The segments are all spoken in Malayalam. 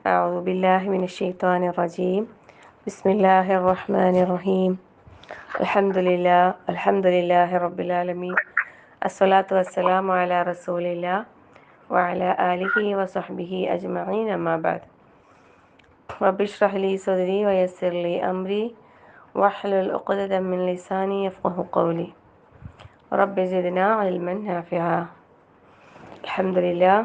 أعوذ بالله من الشيطان الرجيم. بسم الله الرحمن الرحيم. الحمد لله رب العالمين. الصلاة والسلام على رسول الله وعلى آله وصحبه أجمعين. أما بعد. رب اشرح لي صدري ويسر لي أمري واحلل عقدة من لساني يفقه قولي. رب زدنا علما نافعا. الحمد لله.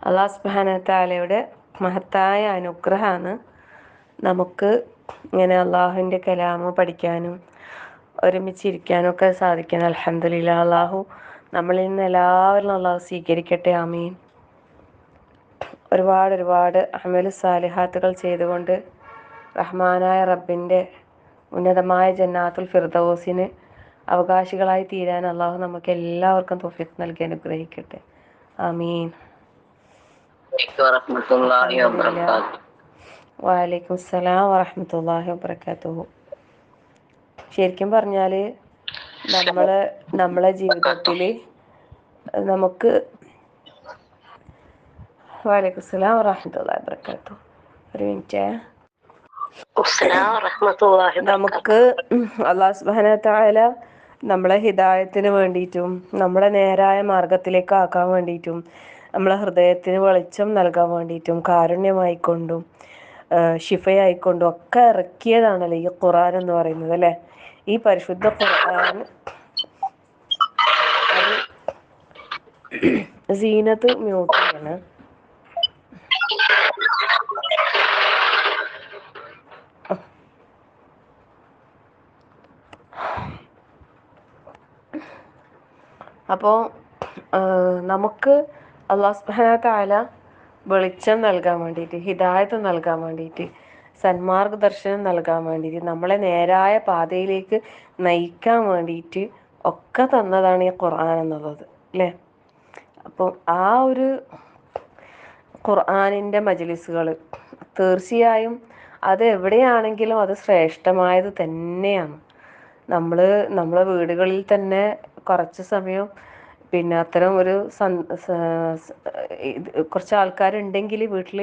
അല്ലാഹു സുബ്ഹാനഹു വ തആലയുടെ മഹത്തായ അനുഗ്രഹമാണ് നമുക്ക് ഇങ്ങനെ അള്ളാഹുവിൻ്റെ കലാമ് പഠിക്കാനും ഒരുമിച്ചിരിക്കാനും ഒക്കെ സാധിക്കുന്നത്. അൽഹംദുലില്ലാഹ്. അള്ളാഹു നമ്മളിൽ നിന്ന് എല്ലാവരും അള്ളാഹു സ്വീകരിക്കട്ടെ. ആമീൻ. ഒരുപാട് അമലു സാലിഹാത്തുകൾ ചെയ്തുകൊണ്ട് റഹ്മാനായ റബ്ബിൻ്റെ ഉന്നതമായ ജന്നാത്തുൽ ഫിർദൗസിന് അവകാശികളായി തീരാൻ അള്ളാഹു നമുക്ക് എല്ലാവർക്കും തൗഫീഖ് നൽകി അനുഗ്രഹിക്കട്ടെ. ആമീൻ. വലൈക്കും സലാം വറഹ്മത്തുള്ളാഹി വബറകാതുഹു. ശരിക്കും പറഞ്ഞാൽ നമ്മളെ ജീവിതത്തിൽ നമുക്ക് വലൈക്കും സലാം വറഹ്മത്തുള്ളാഹി വബറകാതുഹു. ഒരു മിനിറ്റ്. നമുക്ക് അല്ലാഹു സുബ്ഹാനഹു വ തആല നമ്മളെ ഹിദായത്തിന് വേണ്ടിയിട്ടും നമ്മളെ നേരായ മാർഗത്തിലേക്ക് ആക്കാൻ വേണ്ടിയിട്ടും നമ്മളെ ഹൃദയത്തിന് വെളിച്ചം നൽകാൻ വേണ്ടിയിട്ടും കാരുണ്യമായിക്കൊണ്ടും ഷിഫയായിക്കൊണ്ടും ഒക്കെ ഇറക്കിയതാണല്ലോ ഈ ഖുർആൻ എന്ന് പറയുന്നത്, അല്ലേ? ഈ പരിശുദ്ധ ഖുർആൻ അത് സീനത്ത് മ്യൂട്ട് ചെയ്യണം. അപ്പോൾ നമുക്ക് അല്ലാഹു സുബ്ഹാനഹു വ തആല വെളിച്ചം നൽകാൻ വേണ്ടിയിട്ട്, ഹിദായത്ത് നൽകാൻ വേണ്ടിയിട്ട്, സന്മാർഗദർശനം നൽകാൻ വേണ്ടിയിട്ട്, നമ്മളെ നേരായ പാതയിലേക്ക് നയിക്കാൻ വേണ്ടിയിട്ട് ഒക്കെ തന്നതാണ് ഈ ഖുർആൻ എന്നുള്ളത്, അല്ലേ? അപ്പം ആ ഒരു ഖുർആനിൻ്റെ മജ്ലിസുകൾ തീർച്ചയായും അത് എവിടെയാണെങ്കിലും അത് ശ്രേഷ്ഠമായത് തന്നെയാണ്. നമ്മളെ വീടുകളിൽ തന്നെ കുറച്ച് സമയം പിന്നെ അത്തരം ഒരു കുറച്ച് ആൾക്കാരുണ്ടെങ്കിൽ വീട്ടിൽ,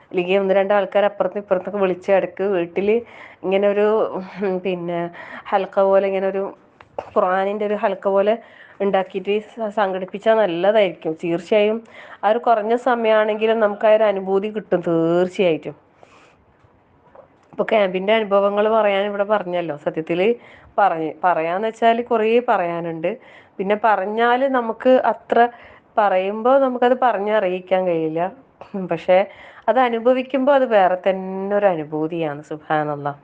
അല്ലെങ്കിൽ ഒന്ന് രണ്ട് ആൾക്കാർ അപ്പുറത്തും ഇപ്പുറത്തൊക്കെ വിളിച്ച് ഇടയ്ക്ക് വീട്ടിൽ ഇങ്ങനെ ഒരു പിന്നെ ഹൽക്ക പോലെ, ഇങ്ങനെ ഒരു ഖുർആനിൻ്റെ ഒരു ഹൽക്ക പോലെ ഉണ്ടാക്കിയിട്ട് സംഘടിപ്പിച്ചാൽ നല്ലതായിരിക്കും. തീർച്ചയായും ആ ഒരു കുറഞ്ഞ സമയമാണെങ്കിലും നമുക്ക് ആ ഒരു അനുഭൂതി കിട്ടും തീർച്ചയായിട്ടും. ഇപ്പോൾ ക്യാമ്പിൻ്റെ അനുഭവങ്ങൾ പറയാൻ ഇവിടെ പറഞ്ഞല്ലോ. സത്യത്തിൽ പറയാന്ന് വെച്ചാൽ കുറേ പറയാനുണ്ട്. പിന്നെ പറഞ്ഞാൽ നമുക്ക് അത്ര പറയുമ്പോൾ നമുക്കത് പറഞ്ഞറിയിക്കാൻ കഴിയില്ല. പക്ഷേ അത് അനുഭവിക്കുമ്പോൾ അത് വേറെ തന്നെ ഒരു അനുഭൂതിയാണ്. സുബ്ഹാനല്ലാഹ്.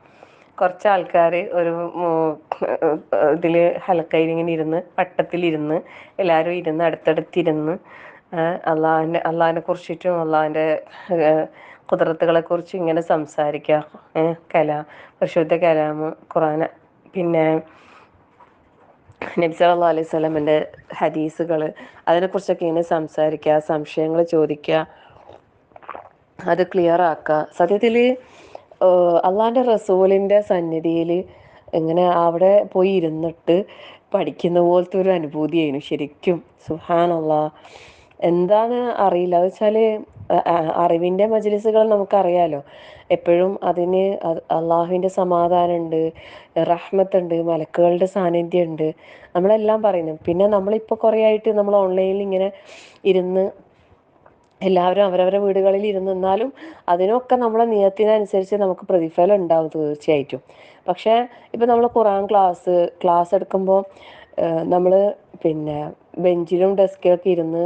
കുറച്ച് ആൾക്കാർ ഒരു ഇതിൽ ഹലക്കയിൽ ഇങ്ങനെ ഇരുന്ന്, വട്ടത്തിലിരുന്ന് എല്ലാവരും ഇരുന്ന് അടുത്തടുത്തിരുന്ന് അള്ളാഹിനെ കുറിച്ചിട്ടും അള്ളാഹിൻ്റെ ഖുദ്റത്തുകളെ കുറിച്ചും ഇങ്ങനെ സംസാരിക്കുക. പരിശുദ്ധ കലാമ് ഖുർആൻ, പിന്നെ നബി സല്ലല്ലാഹു അലൈഹി വസല്ലമയുടെ ഹദീസുകൾ, അതിനെക്കുറിച്ചൊക്കെ ഇങ്ങനെ സംസാരിക്കുക, സംശയങ്ങൾ ചോദിക്കുക, അത് ക്ലിയർ ആക്കുക. സത്യത്തിൽ അള്ളാഹിൻ്റെ റസൂലിൻ്റെ സന്നിധിയിൽ ഇങ്ങനെ അവിടെ പോയി ഇരുന്നിട്ട് പഠിക്കുന്ന പോലത്തെ ഒരു അനുഭൂതിയായിരുന്നു ശരിക്കും. സുബ്ഹാനല്ലാഹ്. എന്താണ് അറിയില്ല. അത് വെച്ചാൽ അറിവിൻ്റെ മജ്ലിസുകൾ നമുക്കറിയാലോ, എപ്പോഴും അതിന് അള്ളാഹുവിൻ്റെ സമാധാനമുണ്ട്, റഹ്മത്തുണ്ട്, മലക്കുകളുടെ സാന്നിധ്യമുണ്ട്, നമ്മളെല്ലാം പറയുന്നു. പിന്നെ നമ്മളിപ്പോൾ കുറേ ആയിട്ട് നമ്മൾ ഓൺലൈനിൽ ഇങ്ങനെ ഇരുന്ന് എല്ലാവരും അവരവരുടെ വീടുകളിൽ ഇരുന്ന്, എന്നാലും അതിനൊക്കെ നമ്മളെ നിയത്തിനനുസരിച്ച് നമുക്ക് പ്രതിഫലം ഉണ്ടാവും തീർച്ചയായിട്ടും. പക്ഷേ ഇപ്പോൾ നമ്മൾ ഖുർആൻ ക്ലാസ് എടുക്കുമ്പോൾ നമ്മൾ പിന്നെ ബെഞ്ചിലും ഡെസ്കിലൊക്കെ ഇരുന്ന്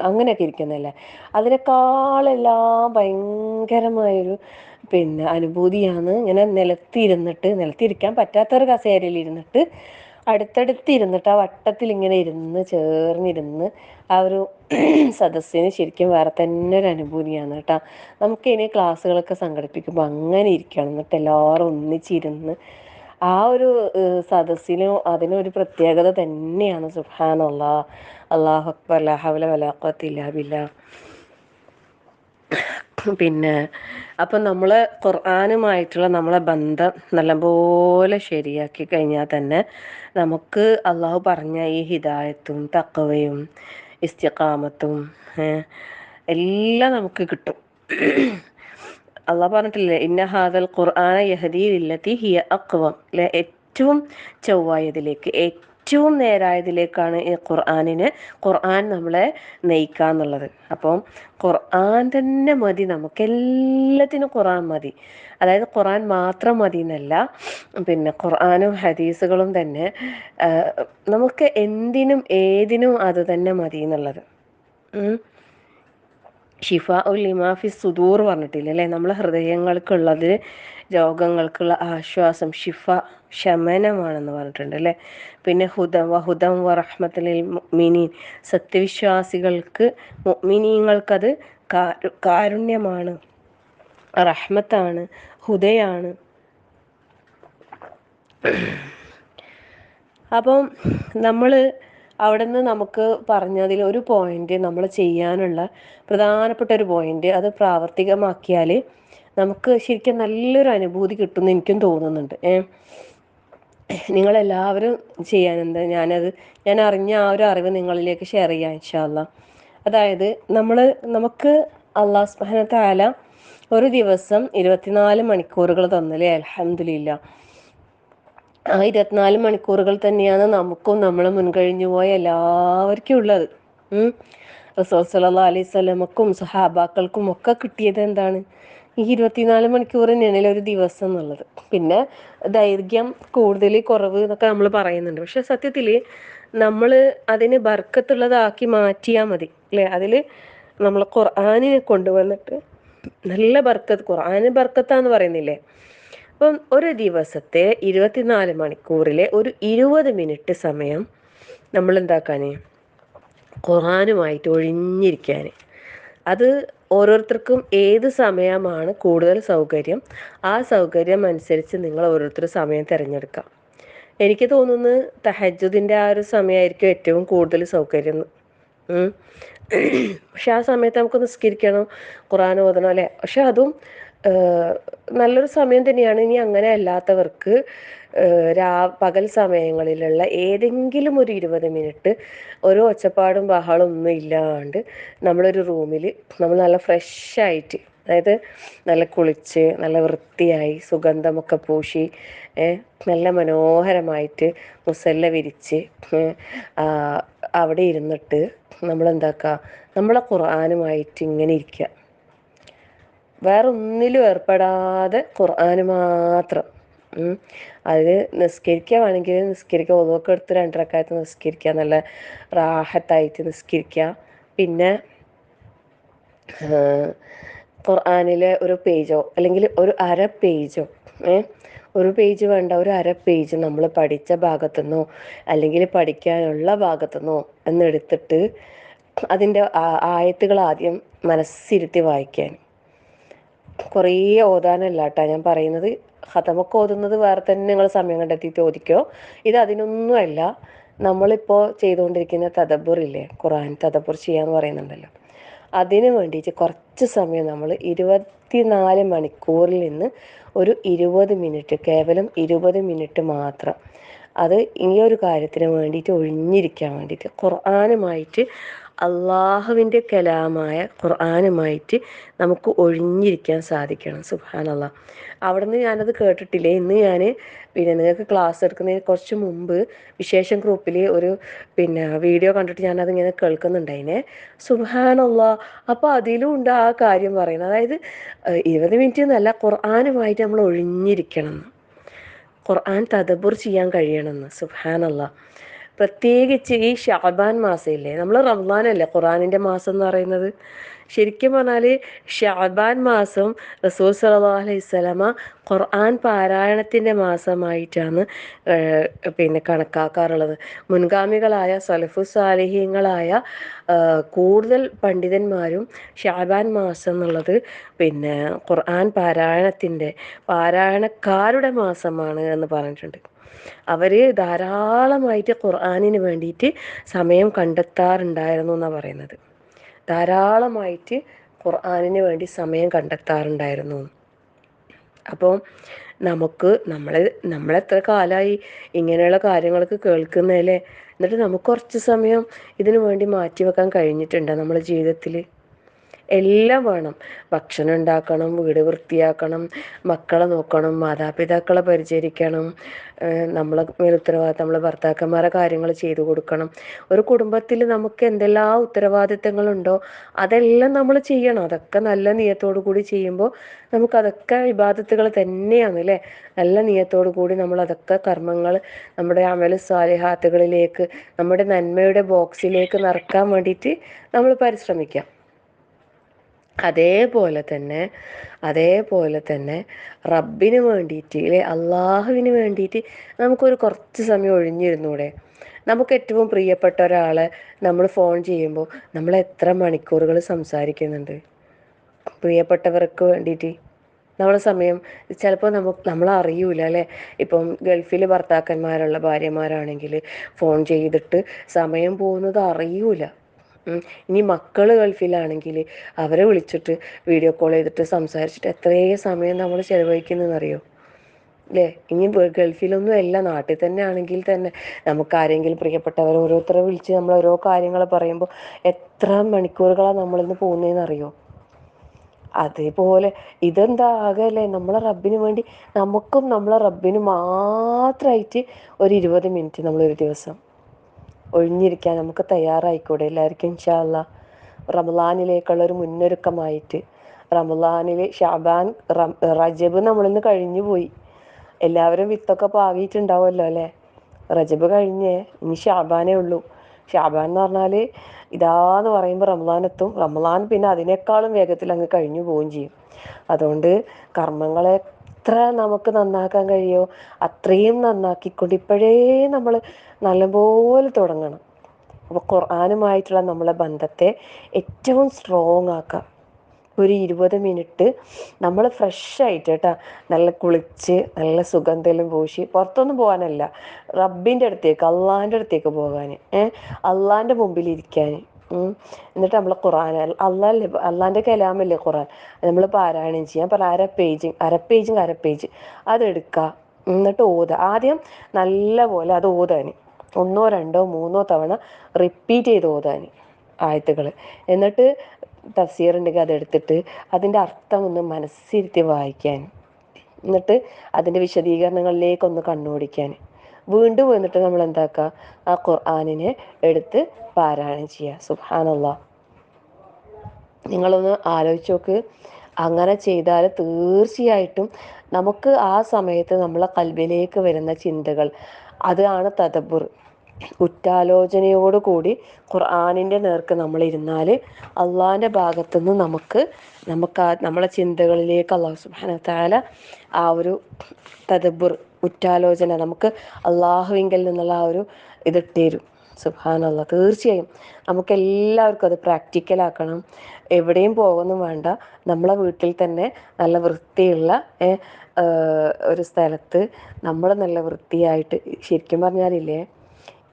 അങ്ങനെയൊക്കെ ഇരിക്കുന്നതല്ലേ, അതിനേക്കാളെല്ലാം ഭയങ്കരമായൊരു പിന്നെ അനുഭൂതിയാണ് ഇങ്ങനെ നിലത്തിരിക്കാൻ പറ്റാത്തൊരു കസേരയിൽ ഇരുന്നിട്ട് അടുത്തടുത്തിരുന്നിട്ട് ആ വട്ടത്തിൽ ഇങ്ങനെ ഇരുന്ന് ചേർന്നിരുന്ന് ആ ഒരു സദസ്സിന് ശരിക്കും വേറെ തന്നെ ഒരു അനുഭൂതിയാണ് കേട്ടോ. നമുക്ക് ഇനി ക്ലാസ്സുകളൊക്കെ സംഘടിപ്പിക്കുമ്പോൾ അങ്ങനെ ഇരിക്കണം, എന്നിട്ട് എല്ലാവരും ഒന്നിച്ചിരുന്ന് ആ ഒരു സദസ്സിനും അതിനൊരു പ്രത്യേകത തന്നെയാണ്. സുബ്ഹാനല്ലാഹ്. അല്ലാഹു അക്ബർ, ലാ ഹൗല വലാ ഖുവത ഇല്ലാ ബില്ലാഹ്. പിന്നെ അപ്പം നമ്മൾ ഖുർആനുമായിട്ടുള്ള നമ്മളെ ബന്ധം നല്ലപോലെ ശരിയാക്കി കഴിഞ്ഞാൽ തന്നെ നമുക്ക് അള്ളാഹു പറഞ്ഞ ഈ ഹിദായത്തും തഖ്വയും ഇസ്തിഖാമത്തും എല്ലാം നമുക്ക് കിട്ടും. അള്ളാഹ് പറഞ്ഞിട്ടില്ലേ, ഇന്ന ഹാദൽ ഖുർആന യഹ്ദീ ലില്ലതി ഹിയ അഖ്വം, അല്ലെ, ഏറ്റവും ചൊവ്വായതിലേക്ക്, ഏറ്റവും നേരായതിലേക്കാണ് ഈ ഖുർആൻ നമ്മളെ നയിക്കാന്നുള്ളത്. അപ്പം ഖുർആൻ തന്നെ മതി നമുക്ക്, എല്ലാത്തിനും ഖുർആൻ മതി. അതായത് ഖുർആൻ മാത്രം മതി എന്നല്ല, പിന്നെ ഖുർആനും ഹദീസുകളും തന്നെ നമുക്ക് എന്തിനും ഏതിനും അത് തന്നെ മതി എന്നുള്ളത്. ഷിഫ ഉൽ ലിമാഫി സുദൂർ പറഞ്ഞിട്ടില്ല അല്ലേ, നമ്മളെ ഹൃദയങ്ങൾക്കുള്ളത്, രോഗങ്ങൾക്കുള്ള ആശ്വാസം, ശമനമാണെന്ന് പറഞ്ഞിട്ടുണ്ട് അല്ലേ. പിന്നെ ഹുദം വറഹ്മത്തുൽ ലിൽ മുഅ്മിനീൻ, സത്യവിശ്വാസികൾക്ക്, മുഅ്മിനീങ്ങൾക്കത് കാരുണ്യമാണ്, റഹ്മത്താണ്, ഹുദയാണ്. അപ്പം നമ്മൾ അവിടെ നിന്ന് നമുക്ക് പറഞ്ഞതിൽ ഒരു പോയിന്റ്, നമ്മൾ ചെയ്യാനുള്ള പ്രധാനപ്പെട്ട ഒരു പോയിന്റ്, അത് പ്രാവർത്തികമാക്കിയാൽ നമുക്ക് ശരിക്കും നല്ലൊരു അനുഭൂതി കിട്ടുമെന്ന് എനിക്കും തോന്നുന്നുണ്ട്. നിങ്ങളെല്ലാവരും ചെയ്യാനെന്താ, ഞാൻ അറിഞ്ഞ ആ ഒരു അറിവ് നിങ്ങളിലേക്ക് ഷെയർ ചെയ്യാം ഇൻഷാ അല്ലാഹ്. അതായത് നമുക്ക് അല്ലാഹു സുബ്ഹാനഹു തആല ഒരു ദിവസം 24 മണിക്കൂറുകൾ തന്നല്ലേ, അൽഹംദുലില്ലാ. ആ 24 മണിക്കൂറുകൾ തന്നെയാണ് നമുക്കും നമ്മളെ മുൻകഴിഞ്ഞു പോയ എല്ലാവർക്കും ഉള്ളത്. റസൂൽ സല്ലല്ലാഹു അലൈഹി വസല്ലമക്കും സഹാബാക്കൾക്കും ഒക്കെ കിട്ടിയത് എന്താണ്? ഈ 24 മണിക്കൂർ തന്നെയാണ് ഒരു ദിവസം എന്നുള്ളത്. പിന്നെ ദൈർഘ്യം കൂടുതൽ കുറവ് എന്നൊക്കെ നമ്മൾ പറയുന്നുണ്ട്. പക്ഷെ സത്യത്തിൽ നമ്മൾ അതിന് ബർക്കത്തുള്ളതാക്കി മാറ്റിയാൽ മതി അല്ലേ. അതിൽ നമ്മൾ ഖുർആനിനെ കൊണ്ടുവന്നിട്ട് നല്ല ഖുർആന് ബർക്കത്താന്ന് പറയുന്നില്ലേ. അപ്പം ഒരു ദിവസത്തെ 24 മണിക്കൂറിലെ ഒരു 20 മിനിറ്റ് സമയം നമ്മൾ എന്താക്കാൻ, ഖുർആനുമായിട്ട് ഒഴിഞ്ഞിരിക്കാൻ. അത് ഓരോരുത്തർക്കും ഏത് സമയമാണ് കൂടുതൽ സൗകര്യം, ആ സൗകര്യം അനുസരിച്ച് നിങ്ങൾ ഓരോരുത്തർ സമയം തിരഞ്ഞെടുക്കാം. എനിക്ക് തോന്നുന്നു തഹജ്ജുദിൻ്റെ ആ ഒരു സമയമായിരിക്കും ഏറ്റവും കൂടുതൽ സൗകര്യം. പക്ഷെ ആ സമയത്ത് നമുക്ക് നിസ്കരിക്കണം, ഖുർആൻ ഓതണം അല്ലേ. പക്ഷെ അതും നല്ലൊരു സമയം തന്നെയാണ്. ഇനി അങ്ങനെ അല്ലാത്തവർക്ക് പകൽ സമയങ്ങളിലുള്ള ഏതെങ്കിലും ഒരു 20 മിനിറ്റ് ഒരു ഒച്ചപ്പാടും ബഹളം ഒന്നും ഇല്ലാണ്ട് നമ്മളൊരു റൂമിൽ നമ്മൾ നല്ല ഫ്രഷായിട്ട്, അതായത് നല്ല കുളിച്ച് നല്ല വൃത്തിയായി സുഗന്ധമൊക്കെ പൂശി നല്ല മനോഹരമായിട്ട് മുസല്ല വിരിച്ച് അവിടെ ഇരുന്നിട്ട് നമ്മളെന്താക്കുക, നമ്മളെ ഖുർആനുമായിട്ട് ഇങ്ങനെ ഇരിക്കുക. വേറെ ഒന്നിലും ഏർപ്പെടാതെ ഖുർആന് മാത്രം. അതിൽ നിസ്കരിക്കുക, വേണമെങ്കിൽ നിസ്കരിക്കുക, ഒതുവൊക്കെ എടുത്ത് 2 റക്അത്ത് നിസ്കരിക്കുക, നല്ല റാഹത്തായിട്ട് നിസ്കരിക്കുക. പിന്നെ ഖുർആനിലെ ഒരു പേജോ അല്ലെങ്കിൽ ഒരു അര പേജോ, ഒരു പേജ് വേണ്ട, ഒരു അര പേജ് നമ്മൾ പഠിച്ച ഭാഗത്തുനിന്നോ അല്ലെങ്കിൽ പഠിക്കാനുള്ള ഭാഗത്തുനിന്നോ എന്നെടുത്തിട്ട് അതിൻ്റെ ആയത്തുകൾ ആദ്യം മനസ്സിരുത്തി വായിക്കാൻ. കുറേ ഓതാനല്ല കേട്ടോ ഞാൻ പറയുന്നത്. ഖതമൊക്കെ ഓതുന്നത് വേറെ തന്നെ നിങ്ങൾ സമയം കണ്ടെത്തിയിട്ട് ഓദിക്കോ. ഇത് അതിനൊന്നുമല്ല. നമ്മളിപ്പോൾ ചെയ്തുകൊണ്ടിരിക്കുന്ന തദബ്ബുറില്ലേ, ഖുർആൻ തദബ്ബുർ ചെയ്യാന്ന് പറയുന്നുണ്ടല്ലോ, അതിന് വേണ്ടിയിട്ട് കുറച്ച് സമയം നമ്മൾ 24 മണിക്കൂറിൽ നിന്ന് ഒരു 20 മിനിറ്റ്, കേവലം 20 മിനിറ്റ് മാത്രം, അത് ഈ ഒരു കാര്യത്തിന് വേണ്ടിയിട്ട് ഒഴിഞ്ഞിരിക്കാൻ വേണ്ടിയിട്ട്, ഖുർആനുമായിട്ട്, അള്ളാഹുവിൻ്റെ കലാമായ ഖുർആനുമായിട്ട് നമുക്ക് ഒഴിഞ്ഞിരിക്കാൻ സാധിക്കണം. സുബ്ഹാനല്ലാഹ്. അവിടുന്ന് ഞാനത് കേട്ടിട്ടില്ലേ, ഇന്ന് ഞാൻ നിങ്ങൾക്ക് ക്ലാസ് എടുക്കുന്നതിന് കുറച്ച് മുമ്പ് വിശേഷം ഗ്രൂപ്പിൽ ഒരു വീഡിയോ കണ്ടിട്ട് ഞാനതിങ്ങനെ കേൾക്കുന്നുണ്ടായിനെ. സുബ്ഹാനല്ലാഹ്. അപ്പോൾ അതിലും ഉണ്ട് ആ കാര്യം പറയുന്നത്. അതായത് 20 മിനിറ്റ് എന്നല്ല, ഖുർആനുമായിട്ട് നമ്മൾ ഒഴിഞ്ഞിരിക്കണം, ഖുർആൻ തദബ്ബുർ ചെയ്യാൻ കഴിയണമെന്ന്. സുബ്ഹാനല്ലാഹ്. പ്രത്യേകിച്ച് ഈ ഷഅബാൻ മാസമില്ലേ, നമ്മൾ റമദാനല്ലേ ഖുർആനിൻ്റെ മാസം എന്ന് പറയുന്നത്. ശരിക്കും പറഞ്ഞാൽ ഷഅബാൻ മാസം റസൂൽ സല്ലല്ലാഹു അലൈഹി വസല്ലമ ഖുർആൻ പാരായണത്തിൻ്റെ മാസമായിട്ടാണ് കണക്കാക്കാറുള്ളത്. മുൻഗാമികളായ സലഫു സാലിഹീങ്ങളായ കൂടുതൽ പണ്ഡിതന്മാരും ഷഅബാൻ മാസം എന്നുള്ളത് ഖുർആൻ പാരായണക്കാരുടെ മാസമാണ് എന്ന് പറഞ്ഞിട്ടുണ്ട്. അവർ ധാരാളമായിട്ട് ഖുർആനിന് വേണ്ടിയിട്ട് സമയം കണ്ടെത്താറുണ്ടായിരുന്നു എന്നാണ് പറയുന്നത്. ധാരാളമായിട്ട് ഖുർആനിന് വേണ്ടി സമയം കണ്ടെത്താറുണ്ടായിരുന്നു. അപ്പോൾ നമ്മളെത്ര കാലമായി ഇങ്ങനെയുള്ള കാര്യങ്ങളൊക്കെ കേൾക്കുന്നതല്ലേ, എന്നിട്ട് നമുക്ക് കുറച്ച് സമയം ഇതിനു വേണ്ടി മാറ്റി വെക്കാൻ കഴിഞ്ഞിട്ടുണ്ടോ നമ്മുടെ ജീവിതത്തിൽ? എല്ലാം വേണം. ഭക്ഷണം ഉണ്ടാക്കണം, വീട് വൃത്തിയാക്കണം, മക്കളെ നോക്കണം, മാതാപിതാക്കളെ പരിചരിക്കണം, നമ്മളെ മേൽ ഉത്തരവാദിത്തം, നമ്മളെ ഭർത്താക്കന്മാരെ കാര്യങ്ങൾ ചെയ്തു കൊടുക്കണം. ഒരു കുടുംബത്തിൽ നമുക്ക് എന്തെല്ലാം ഉത്തരവാദിത്തങ്ങളുണ്ടോ അതെല്ലാം നമ്മൾ ചെയ്യണം. അതൊക്കെ നല്ല നിയത്തോടു കൂടി ചെയ്യുമ്പോൾ നമുക്കതൊക്കെ ഇബാദത്തുകൾ തന്നെയാണ് അല്ലേ. നല്ല നിയത്തോടു കൂടി നമ്മൾ അതൊക്കെ കർമ്മങ്ങൾ നമ്മുടെ അമൽ സ്വാലിഹാത്തുകളിലേക്ക്, നമ്മുടെ നന്മയുടെ ബോക്സിലേക്ക് നിറക്കാൻ വേണ്ടിയിട്ട് നമ്മൾ പരിശ്രമിക്കാം. അതേപോലെ തന്നെ റബ്ബിന് വേണ്ടിയിട്ട് അല്ലെ, അള്ളാഹുവിന് വേണ്ടിയിട്ട് നമുക്കൊരു കുറച്ച് സമയം ഒഴിഞ്ഞിരുന്നൂടെ? നമുക്ക് ഏറ്റവും പ്രിയപ്പെട്ട ഒരാളെ നമ്മൾ ഫോൺ ചെയ്യുമ്പോൾ നമ്മൾ എത്ര മണിക്കൂറുകൾ സംസാരിക്കുന്നുണ്ട് പ്രിയപ്പെട്ടവർക്ക് വേണ്ടിയിട്ട്. നമ്മളെ സമയം ചിലപ്പോൾ നമ്മളറിയൂല അല്ലേ. ഇപ്പം ഗൾഫിൽ ഭർത്താക്കന്മാരുള്ള ഭാര്യമാരാണെങ്കിൽ ഫോൺ ചെയ്തിട്ട് സമയം പോകുന്നത് അറിയൂല. ഇനി മക്കൾ ഗൾഫിലാണെങ്കിൽ അവരെ വിളിച്ചിട്ട് വീഡിയോ കോൾ ചെയ്തിട്ട് സംസാരിച്ചിട്ട് എത്രയും സമയം നമ്മൾ ചിലവഴിക്കുന്നതെന്നറിയോ അല്ലേ. ഇനി ഗൾഫിലൊന്നും അല്ല, നാട്ടിൽ തന്നെ ആണെങ്കിൽ തന്നെ നമുക്ക് ആരെങ്കിലും പ്രിയപ്പെട്ടവർ ഓരോരുത്തരെ വിളിച്ച് നമ്മൾ ഓരോ കാര്യങ്ങൾ പറയുമ്പോൾ എത്ര മണിക്കൂറുകളാണ് നമ്മളിന്ന് പോകുന്നതെന്നറിയോ. അതേപോലെ ഇതെന്താ ആകല്ലേ, നമ്മളെ റബ്ബിന് വേണ്ടി നമുക്കും നമ്മളെ റബ്ബിന് മാത്രമായിട്ട് ഒരു 20 മിനിറ്റ് നമ്മളൊരു ദിവസം ഒഴിഞ്ഞിരിക്കാൻ നമുക്ക് തയ്യാറായിക്കൂടെ എല്ലാവർക്കും? ഇൻഷാ അല്ലാഹ് റമളാനിലേക്കുള്ളൊരു മുന്നൊരുക്കമായിട്ട്. റമളാനിൽ ഷഅബാൻ, റജബ് നമ്മളിന്ന് കഴിഞ്ഞു പോയി. എല്ലാവരും വിത്തൊക്കെ പാകിയിട്ടുണ്ടാവുമല്ലോ അല്ലേ. റജബ് കഴിഞ്ഞേ, ഇനി ഷഅബാനേ ഉള്ളൂ. ഷഅബാൻ എന്ന് പറഞ്ഞാൽ ഇതാന്ന് പറയുമ്പോൾ റമളാൻ എത്തും. റമളാൻ പിന്നെ അതിനേക്കാളും വേഗത്തിൽ അങ്ങ് കഴിഞ്ഞു പോവുകയും ചെയ്യും. അതുകൊണ്ട് കർമ്മങ്ങളെ എത്ര നമുക്ക് നന്നാക്കാൻ കഴിയുമോ അത്രയും നന്നാക്കിക്കൊണ്ട് ഇപ്പോഴേ നമ്മൾ നല്ലപോലെ തുടങ്ങണം. അപ്പോൾ ഖുർആനുമായിട്ടുള്ള നമ്മളെ ബന്ധത്തെ ഏറ്റവും സ്ട്രോങ് ആക്കാം. ഒരു 20 മിനിറ്റ് നമ്മൾ ഫ്രഷായിട്ട് കേട്ടോ, നല്ല കുളിച്ച് നല്ല സുഗന്ധമെല്ലാം പൂശി, പുറത്തൊന്നും പോകാനല്ല, റബ്ബിൻ്റെ അടുത്തേക്ക് അള്ളാൻ്റെ അടുത്തേക്ക് പോകാൻ, അള്ളാൻ്റെ മുമ്പിൽ ഇരിക്കാൻ. എന്നിട്ട് നമ്മൾ ഖുർആൻ, അള്ളാൻ്റെ കലാമല്ലേ ഖുർആൻ, നമ്മൾ പാരായണം ചെയ്യാൻ പറ. അര പേജ് അതെടുക്കുക. എന്നിട്ട് ഓതുക. ആദ്യം നല്ല പോലെ അത് ഓതാൻ 1 2 3 തവണ റിപ്പീറ്റ് ചെയ്ത് ഓതാൻ ആയത്തുകൾ. എന്നിട്ട് തഫ്സീർ ഉണ്ടെങ്കിൽ അതെടുത്തിട്ട് അതിൻ്റെ അർത്ഥം ഒന്ന് മനസ്സിരുത്തി വായിക്കാൻ. എന്നിട്ട് അതിൻ്റെ വിശദീകരണങ്ങളിലേക്കൊന്ന് കണ്ണോടിക്കാൻ. വീണ്ടും വന്നിട്ട് നമ്മൾ എന്താക്കുക, ആ ഖുർആനിനെ എടുത്ത് പാരായണം ചെയ്യുക. സുബ്ഹാനല്ലാഹ്. നിങ്ങളൊന്ന് ആലോചിച്ച് നോക്ക്. അങ്ങനെ ചെയ്താൽ തീർച്ചയായിട്ടും നമുക്ക് ആ സമയത്ത് നമ്മളെ കൽബിലേക്ക് വരുന്ന ചിന്തകൾ, അതാണ് തദബ്ബുർ. ഉറ്റാലോചനയോടുകൂടി ഖുർആനിൻ്റെ നേർക്ക് നമ്മളിരുന്നാൽ അള്ളാഹിൻ്റെ ഭാഗത്തുനിന്ന് നമുക്ക് നമ്മളെ ചിന്തകളിലേക്ക് അള്ളാഹു സുബ്ഹാനഹു വതആല ആ ഒരു തദബ്ബുർ, ഉറ്റാലോചന നമുക്ക് അള്ളാഹുവിങ്കിൽ നിന്നുള്ള ആ ഒരു ഇതിട്ടേരും. സുബ്ഹാനല്ലാഹ്. തീർച്ചയായും നമുക്കെല്ലാവർക്കും അത് പ്രാക്ടിക്കലാക്കണം. എവിടെയും പോകുന്നു വേണ്ട, നമ്മളെ വീട്ടിൽ തന്നെ നല്ല വൃത്തിയുള്ള ഒരു സ്ഥലത്ത് നമ്മൾ നല്ല വൃത്തിയായിട്ട്, ശരിക്കും പറഞ്ഞാലില്ലേ,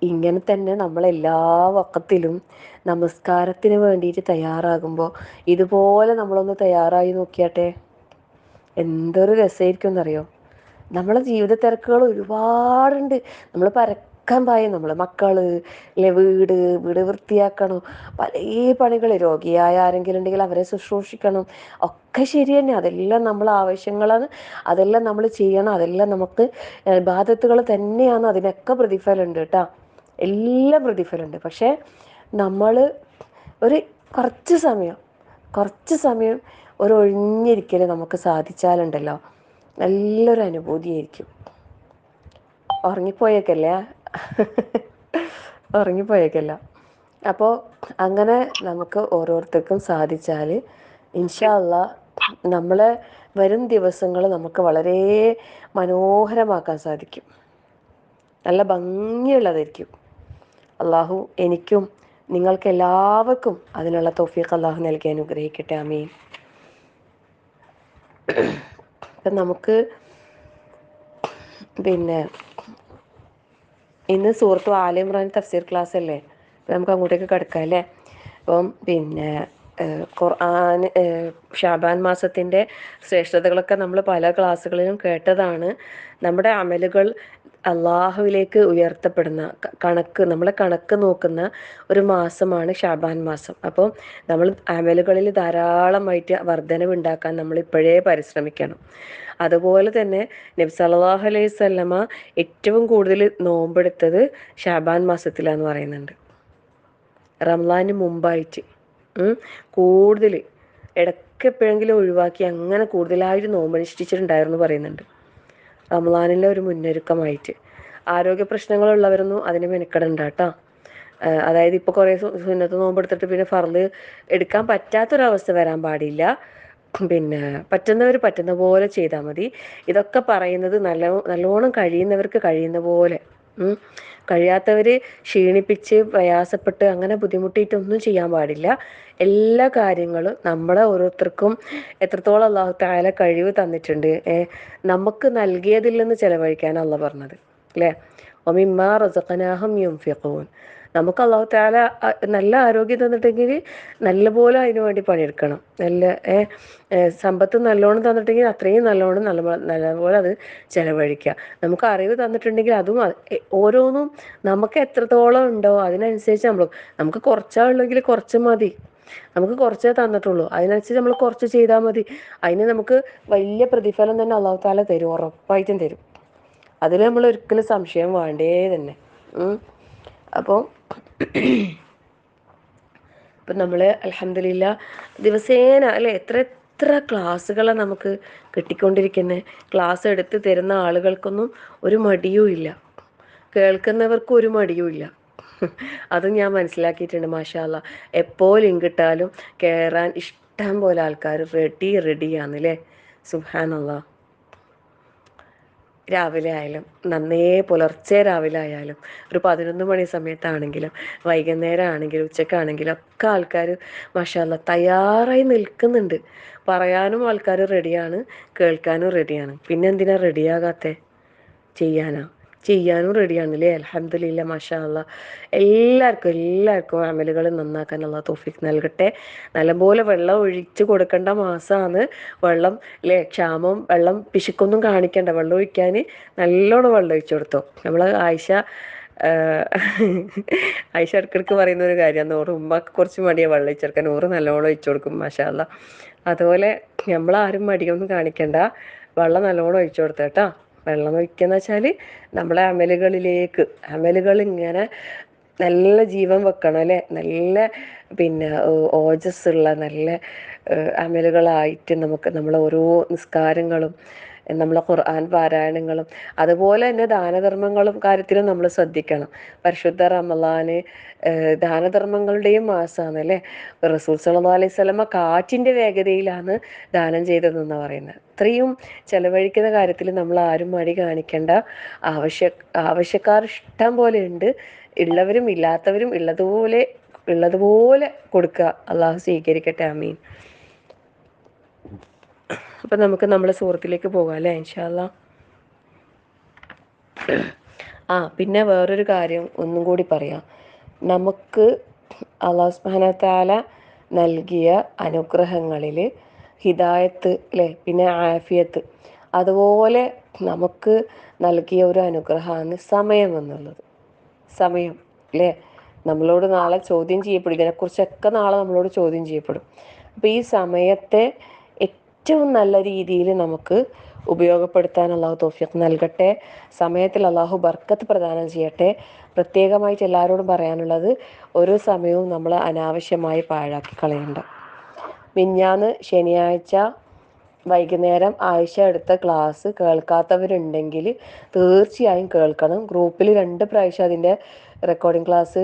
ഇങ്ങനെ തന്നെ നമ്മളെല്ലാ വഖത്തിലും നമസ്കാരത്തിന് വേണ്ടിയിട്ട് തയ്യാറാകുമ്പോൾ ഇതുപോലെ നമ്മളൊന്ന് തയ്യാറായി നോക്കിയാട്ടെ, എന്തൊരു രസമായിരിക്കും എന്നറിയോ. നമ്മളെ ജീവിത തിരക്കുകൾ ഒരുപാടുണ്ട്. നമ്മൾ പരക്കാൻ പായും, നമ്മൾ മക്കൾ അല്ലെ, വീട് വൃത്തിയാക്കണം, പല പണികൾ, രോഗിയായ ആരെങ്കിലും ഉണ്ടെങ്കിൽ അവരെ ശുശ്രൂഷിക്കണം, ഒക്കെ ശരി തന്നെ. അതെല്ലാം നമ്മളെ ആവശ്യങ്ങളാണ്, അതെല്ലാം നമ്മൾ ചെയ്യണം, അതെല്ലാം നമുക്ക് ഇബാദത്തുകൾ തന്നെയാണ്. അതിനൊക്കെ പ്രതിഫലമുണ്ട് കേട്ടോ, എല്ലാം പ്രതിഫലമുണ്ട്. പക്ഷേ നമ്മൾ ഒരു കുറച്ച് സമയം ഒരു ഒഴിഞ്ഞിരിക്കൽ നമുക്ക് സാധിച്ചാലുണ്ടല്ലോ, നല്ലൊരു അനുഭൂതിയായിരിക്കും. ഉറങ്ങിപ്പോയേക്കല്ല. അപ്പോൾ അങ്ങനെ നമുക്ക് ഓരോരുത്തർക്കും സാധിച്ചാൽ ഇൻഷാ അല്ലാഹ് നമ്മളെ വരും ദിവസങ്ങൾ നമുക്ക് വളരെ മനോഹരമാക്കാൻ സാധിക്കും, നല്ല ഭംഗിയുള്ളതായിരിക്കും. അള്ളാഹു എനിക്കും നിങ്ങൾക്ക് എല്ലാവർക്കും അതിനുള്ള തൗഫീഖ് അള്ളാഹു നൽകി അനുഗ്രഹിക്കട്ടെ. ആമീൻ. അപ്പം നമുക്ക് പിന്നെ ഇന്ന് സൂറത്ത് ആല ഇമ്രാൻ തഫ്സീർ ക്ലാസ് അല്ലേ, അപ്പം നമുക്ക് അങ്ങോട്ടേക്ക് കിടക്കാം അല്ലേ. അപ്പം പിന്നെ ഖുർആൻ ഷാബാൻ മാസത്തിൻ്റെ ശ്രേഷ്ഠതകളൊക്കെ നമ്മൾ പല ക്ലാസ്സുകളിലും കേട്ടതാണ്. നമ്മുടെ അമലുകൾ അള്ളാഹുവിലേക്ക് ഉയർത്തപ്പെടുന്ന നമ്മളെ കണക്ക് നോക്കുന്ന ഒരു മാസമാണ് ഷാബാൻ മാസം. അപ്പോൾ നമ്മൾ അമലുകളിൽ ധാരാളമായിട്ട് വർധനവ് ഉണ്ടാക്കാൻ നമ്മൾ ഇപ്പോഴേ പരിശ്രമിക്കണം. അതുപോലെ തന്നെ നബി സല്ലല്ലാഹു അലൈഹി വസല്ലമ ഏറ്റവും കൂടുതൽ നോമ്പെടുത്തത് ഷാബാൻ മാസത്തിലാന്ന് പറയുന്നുണ്ട്. റംളാന് മുമ്പായിട്ട് കൂടുതൽ ഇടയ്ക്ക് എപ്പോഴെങ്കിലും ഒഴിവാക്കി അങ്ങനെ കൂടുതലായിട്ട് നോമ്പനുഷ്ഠിച്ചിട്ടുണ്ടായിരുന്നു പറയുന്നുണ്ട്. റംളാനിലെ ഒരു മുന്നൊരുക്കമായിട്ട്. ആരോഗ്യ പ്രശ്നങ്ങളുള്ളവരൊന്നും അതിന് മെനക്കെടണ്ട കേട്ടോ. അതായത് ഇപ്പോൾ കുറേ സുന്നത്ത് നോമ്പെടുത്തിട്ട് പിന്നെ ഫർള് എടുക്കാൻ പറ്റാത്തൊരവസ്ഥ വരാൻ പാടില്ല. പിന്നെ പറ്റുന്നവർ പറ്റുന്ന പോലെ ചെയ്താൽ മതി. ഇതൊക്കെ പറയുന്നത് നല്ലോണം കഴിയുന്നവർക്ക് കഴിയുന്ന പോലെ, കഴിയാത്തവർ ക്ഷീണിപ്പിച്ച് പ്രയാസപ്പെട്ട് അങ്ങനെ ബുദ്ധിമുട്ടിയിട്ടൊന്നും ചെയ്യാൻ പാടില്ല. എല്ലാ കാര്യങ്ങളും നമ്മളെ ഓരോരുത്തർക്കും എത്രത്തോളം അല്ലാഹു തആല കഴിവ് തന്നിട്ടുണ്ട്, നമുക്ക് നൽകിയതിൽ നിന്ന് ചെലവഴിക്കാനാണ് അല്ലാഹ് പറഞ്ഞത് അല്ലേ. വമിമ്മാ റസഖനാഹും യുൻഫിഖൂൻ. നമുക്ക് അല്ലാഹു തആല നല്ല ആരോഗ്യം തന്നിട്ടെങ്കിൽ നല്ലപോലെ അതിനു വേണ്ടി പണിയെടുക്കണം. നല്ല സമ്പത്ത് നല്ലോണം തന്നിട്ടെങ്കിൽ അത്രയും നല്ലപോലെ അത് ചെലവഴിക്കുക. നമുക്ക് അറിവ് തന്നിട്ടുണ്ടെങ്കിൽ അതും ഓരോന്നും നമുക്ക് എത്രത്തോളം ഉണ്ടോ അതിനനുസരിച്ച് നമുക്ക് കുറച്ചാ ഉള്ളെങ്കിൽ കുറച്ച് മതി. നമുക്ക് കുറച്ചേ തന്നിട്ടുള്ളൂ, അതിനനുസരിച്ച് നമ്മൾ കുറച്ച് ചെയ്താൽ മതി. അതിന് നമുക്ക് വലിയ പ്രതിഫലം തന്നെ അല്ലാഹു തആല തരും, ഉറപ്പായിട്ടും തരും. അതിൽ നമ്മൾ ഒരിക്കലും സംശയം വേണ്ടേ തന്നെ. അപ്പോൾ നമ്മൾ അൽഹംദുലില്ലാ ദിവസേന അല്ലേ എത്ര ക്ലാസ്സുകളാണ് നമുക്ക് കിട്ടിക്കൊണ്ടിരിക്കുന്നത്. ക്ലാസ് എടുത്ത് തരുന്ന ആളുകൾക്കൊന്നും ഒരു മടിയും ഇല്ല, കേൾക്കുന്നവർക്കും ഒരു മടിയും ഇല്ല. അതും ഞാൻ മനസ്സിലാക്കിയിട്ടുണ്ട്. മാഷാ അല്ലാ, എപ്പോൾ ലിങ്ക് ഇട്ടാലും കയറാൻ ഇഷ്ടം പോലെ ആൾക്കാർ റെഡിയാന്നല്ലേ. സുബ്ഹാനല്ലാഹ്. രാവിലെ ആയാലും പുലർച്ചെ രാവിലെ ആയാലും ഒരു 11 മണി സമയത്താണെങ്കിലും വൈകുന്നേരം ആണെങ്കിലും ഉച്ചക്കാണെങ്കിലും ഒക്കെ ആൾക്കാർ മാഷാ അല്ലാ തയ്യാറായി നിൽക്കുന്നുണ്ട്. പറയാനും ആൾക്കാർ റെഡിയാണ്, കേൾക്കാനും റെഡിയാണ്. പിന്നെ എന്തിനാ റെഡിയാകാത്തേ? ചെയ്യാനും റെഡിയാണ് അല്ലേ. അൽഹംദുലില്ലാ മാഷാ അല്ലാ. എല്ലാവർക്കും അമലുകൾ നന്നാക്കാൻ അല്ലാഹ് തൗഫീഖ് നൽകട്ടെ. നല്ലപോലെ വെള്ളം ഒഴിച്ച് കൊടുക്കേണ്ട മാസമാണ്. വെള്ളം അല്ലേ, വെള്ളം പിശുക്കൊന്നും കാണിക്കണ്ട. വെള്ളം ഒഴിക്കാൻ നല്ലോണം വെള്ളം ഒഴിച്ചു കൊടുത്തോ. നമ്മൾ ആയിഷ ഇടയ്ക്കിടയ്ക്ക് പറയുന്ന ഒരു കാര്യമാണ്. നൂറ് ഉമ്മക്ക് കുറച്ച് മടിയാണ് വെള്ളം ഒഴിച്ചെടുക്കാൻ, നൂറ് നല്ലോണം ഒഴിച്ചു കൊടുക്കും മാഷാ അല്ലാ. അതുപോലെ നമ്മളാരും മടിയൊന്നും കാണിക്കണ്ട, വെള്ളം നല്ലോണം ഒഴിച്ചു കൊടുത്തേട്ടാ. വെള്ളം ഒഴിക്കുക വെച്ചാൽ നമ്മളെ അമലുകൾ ഇങ്ങനെ നല്ല ജീവൻ വെക്കണം അല്ലേ. നല്ല ഓജസ്സുള്ള നല്ല അമലുകളായിട്ട് നമ്മളെ ഓരോ നിസ്കാരങ്ങളും നമ്മളെ ഖുർആൻ പാരായണങ്ങളും അതുപോലെ തന്നെ ദാനധർമ്മങ്ങളും കാര്യത്തിലും നമ്മൾ ശ്രദ്ധിക്കണം. പരിശുദ്ധ റമളാന് ദാനധർമ്മങ്ങളുടെയും മാസമാണ് അല്ലേ. റസൂൽ സല്ലല്ലാഹു അലൈഹി വസല്ലമ കാറ്റിൻ്റെ വേഗതയിലാണ് ദാനം ചെയ്തതെന്നാണ് പറയുന്നത്. ഇത്രയും ചെലവഴിക്കുന്ന കാര്യത്തിൽ നമ്മൾ ആരും മടി കാണിക്കേണ്ട. ആവശ്യക്കാർ ഇഷ്ടം പോലെ ഉണ്ട്. ഉള്ളവരും ഇല്ലാത്തവരും ഉള്ളതുപോലെ കൊടുക്കുക. അള്ളാഹു സ്വീകരിക്കട്ടെ. ആമീൻ. അപ്പം നമുക്ക് നമ്മളെ സുഹൃത്തിലേക്ക് പോകാം അല്ലേ ഇൻഷാ അല്ലാ. പിന്നെ വേറൊരു കാര്യം ഒന്നും കൂടി പറയാം. നമുക്ക് അല്ലാഹു സുബ്ഹാനഹു വ തആല നൽകിയ അനുഗ്രഹങ്ങളിൽ ഹിദായത്ത് അല്ലേ, പിന്നെ ആഫിയത്ത്, അതുപോലെ നമുക്ക് നൽകിയ ഒരു അനുഗ്രഹമാണ് സമയം എന്നുള്ളത്. സമയം അല്ലേ, നമ്മളോട് നാളെ ചോദ്യം ചെയ്യപ്പെടും. ഇതിനെക്കുറിച്ചൊക്കെ നാളെ നമ്മളോട് ചോദ്യം ചെയ്യപ്പെടും. അപ്പോൾ ഈ സമയത്തെ ഏറ്റവും നല്ല രീതിയിൽ നമുക്ക് ഉപയോഗപ്പെടുത്താൻ അല്ലാഹു തൗഫീഖ് നൽകട്ടെ. സമയത്തിൽ അല്ലാഹു ബർക്കത്ത് പ്രദാനം ചെയ്യട്ടെ. പ്രത്യേകമായിട്ട് എല്ലാവരോടും പറയാനുള്ളത്, ഒരു സമയവും നമ്മൾ അനാവശ്യമായി പാഴാക്കി കളയണ്ട. മിഞ്ഞാന്ന് ശനിയാഴ്ച വൈകുന്നേരം ആയിഷ എടുത്ത ക്ലാസ് കേൾക്കാത്തവരുണ്ടെങ്കിൽ തീർച്ചയായും കേൾക്കണം. ഗ്രൂപ്പിൽ 2 പ്രാവശ്യം അതിൻ്റെ റെക്കോർഡിംഗ് ക്ലാസ്